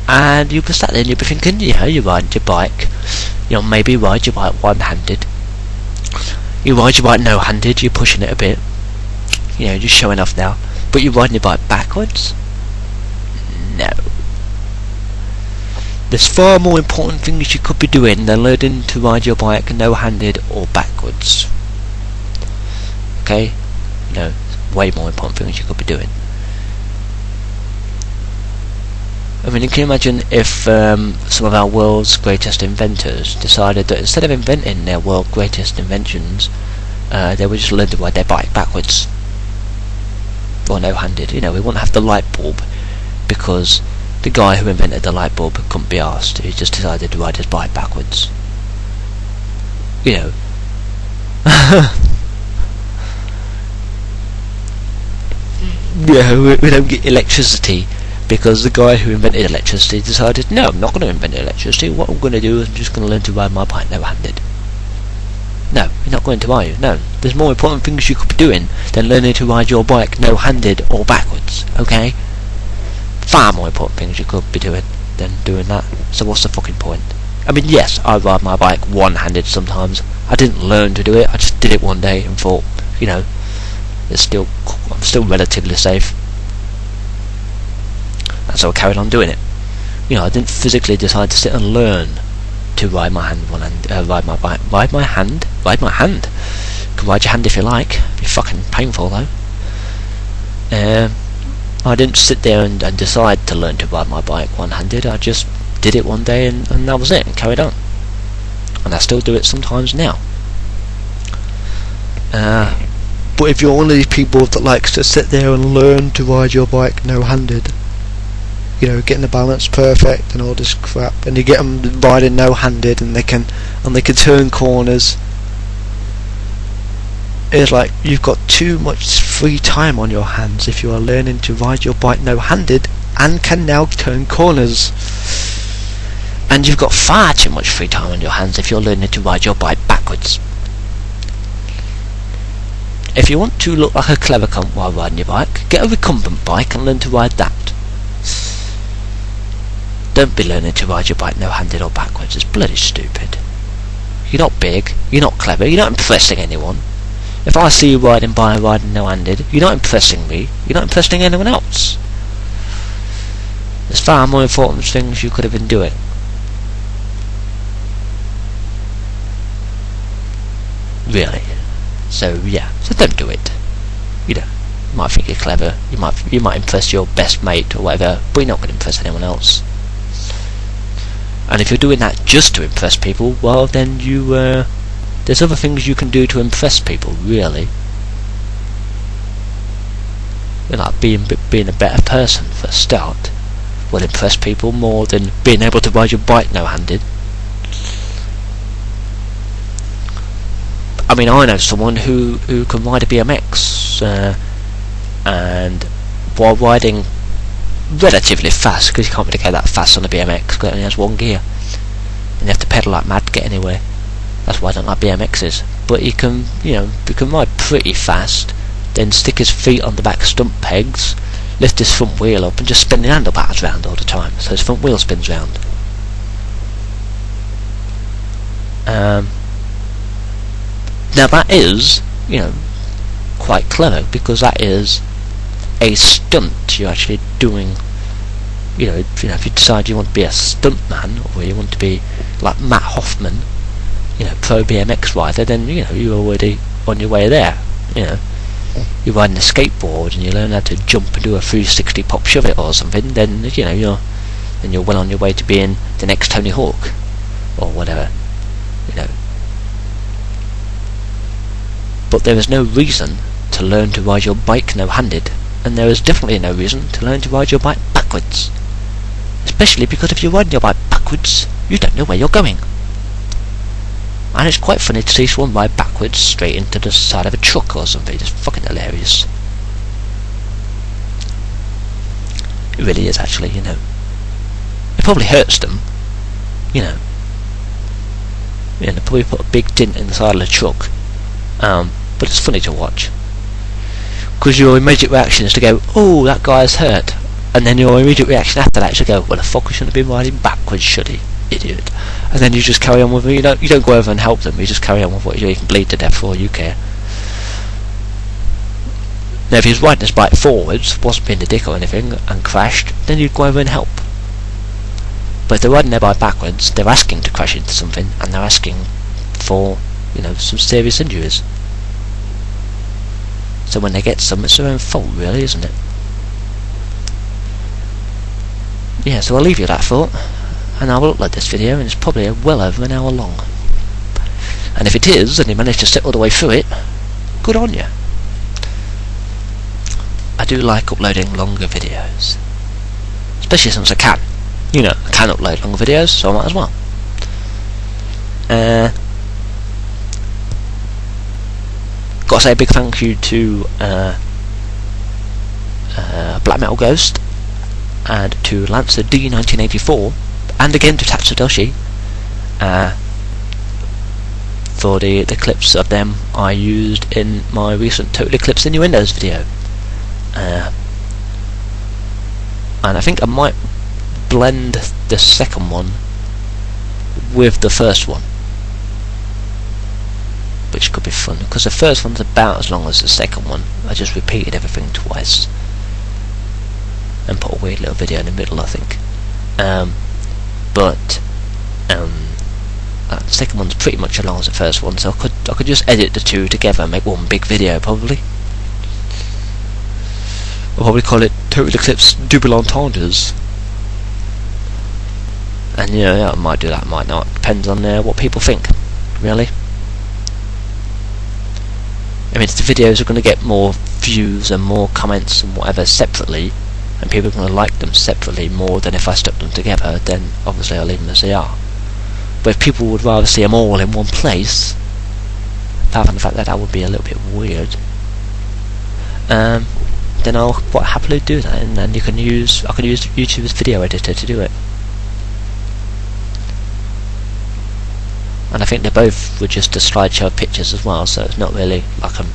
And you'll be sat there and you'll be thinking, you know, you're riding your bike, you know, maybe ride your bike one-handed. You ride your bike no-handed, you're pushing it a bit, you know, just showing off now. But you're riding your bike backwards? No. There's far more important things you could be doing than learning to ride your bike no-handed or backwards. Okay? You know, way more important things you could be doing. I mean, you can imagine if some of our world's greatest inventors decided that instead of inventing their world's greatest inventions, they would just learn to ride their bike backwards. Or no-handed. You know, we wouldn't have the light bulb because the guy who invented the light bulb couldn't be asked. He just decided to ride his bike backwards. You know. Yeah, we don't get electricity because the guy who invented electricity decided, no, I'm not going to invent electricity. What I'm going to do is I'm just going to learn to ride my bike no-handed. No, you're not going to, are you? No. There's more important things you could be doing than learning to ride your bike no-handed or backwards, okay? Far more important things you could be doing than doing that. So what's the fucking point? I mean, yes, I ride my bike one-handed sometimes. I didn't learn to do it, I just did it one day and thought, you know, I'm still relatively safe. And so I carried on doing it. You know, I didn't physically decide to sit and learn to ride my hand, ride my bike, ride my hand. You can ride your hand if you like. It'd be fucking painful though. I didn't sit there and decide to learn to ride my bike one-handed. I just did it one day and that was it, and carried on. And I still do it sometimes now. But if you're one of these people that likes to sit there and learn to ride your bike no-handed, you know, getting the balance perfect and all this crap, and you get them riding no-handed and they can turn corners, it's like you've got too much free time on your hands if you are learning to ride your bike no-handed and can now turn corners. And you've got far too much free time on your hands if you're learning to ride your bike backwards. If you want to look like a clever cunt while riding your bike, get a recumbent bike and learn to ride that. Don't be learning to ride your bike no-handed or backwards, it's bloody stupid. You're not big, you're not clever, you're not impressing anyone. If I see you riding no-handed, you're not impressing me, you're not impressing anyone else. There's far more important things you could have been doing. Really. So yeah, so don't do it. You know, you might think you're clever, you might impress your best mate or whatever, but you're not going to impress anyone else. And if you're doing that just to impress people, well then there's other things you can do to impress people, really. You know, like being a better person for a start will impress people more than being able to ride your bike no-handed. I mean, I know someone who can ride a BMX, and while riding relatively fast, because you can't really go that fast on a BMX because it only has one gear, and you have to pedal like mad to get anywhere. That's why I don't like BMXs. But he can ride pretty fast, then stick his feet on the back stump pegs, lift his front wheel up and just spin the handlebars round all the time, so his front wheel spins round. Now that is, you know, quite clever, because that is a stunt you're actually doing. You know, if you decide you want to be a stuntman, or you want to be like Matt Hoffman, you know, pro BMX rider, then you know you're already on your way there. You know, you're riding a skateboard and you learn how to jump and do a 360 pop shove it or something. Then you know you're well on your way to being the next Tony Hawk or whatever. You know, but there is no reason to learn to ride your bike no-handed, and there is definitely no reason to learn to ride your bike backwards. Especially because if you're riding your bike backwards, you don't know where you're going. And it's quite funny to see someone ride backwards straight into the side of a truck or something. It's fucking hilarious. It really is, actually, you know. It probably hurts them, you know. Yeah, they probably put a big dent in the side of the truck. But it's funny to watch. Because your immediate reaction is to go, oh, that guy's hurt. And then your immediate reaction after that is to go, well, the fucker shouldn't have been riding backwards, should he? Idiot. And then you just carry on with it. You don't go over and help them. You just carry on with what you do. You can bleed to death for all you care. Now, if he was riding his bike forwards, wasn't being a dick or anything, and crashed, then you'd go over and help. But if they're riding their bike backwards, they're asking to crash into something, and they're asking for, you know, some serious injuries. So when they get some, it's their own fault, really, isn't it? Yeah, so I'll leave you that thought, and I will upload this video, and it's probably well over an hour long. And if it is, and you managed to sit all the way through it, good on you. I do like uploading longer videos, especially since I can. You know, I can upload longer videos, so I might as well. Got to say a big thank you to Black Metal Ghost, and to Lancer D1984, and again to Tatsutoshi, for the clips of them I used in my recent Total Eclipse Innuendos video. And I think I might blend the second one with the first one, which could be fun, because the first one's about as long as the second one. I just repeated everything twice and put a weird little video in the middle, I think. But the second one's pretty much as long as the first one, so I could just edit the two together and make one big video, probably. I'll probably call it Total Eclipse Double Entendres. And yeah, I might do that, might not. Depends on what people think, really. I mean, if the videos are going to get more views and more comments and whatever separately, and people are going to like them separately more than if I stuck them together, then obviously I'll leave them as they are. But if people would rather see them all in one place, apart from the fact that that would be a little bit weird, then I'll quite happily do that, and then I can use YouTube's video editor to do it. And I think they both were just a slideshow of pictures as well, so it's not really like I'm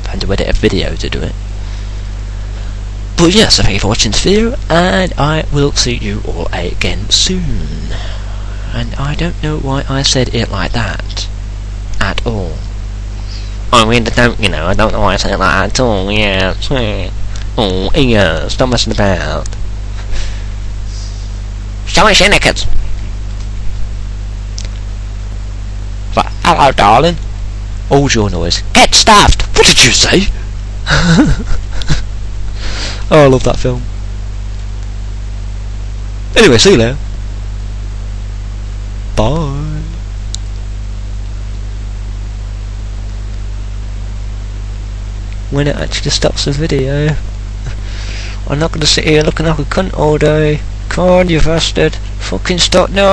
trying to edit a video to do it. But yeah, so thank you for watching this video, and I will see you all again soon. And I don't know why I said it like that at all. I mean, I don't know why I said it like that at all. Yeah, oh yeah, stop messing about. Sorry, Shinnikers. But hello, darling. Hold your noise. Get stuffed. What did you say? Oh, I love that film. Anyway, see you later. Bye. When it actually stops the video. I'm not going to sit here looking like a cunt all day. Come on, you bastard. Fucking stop now.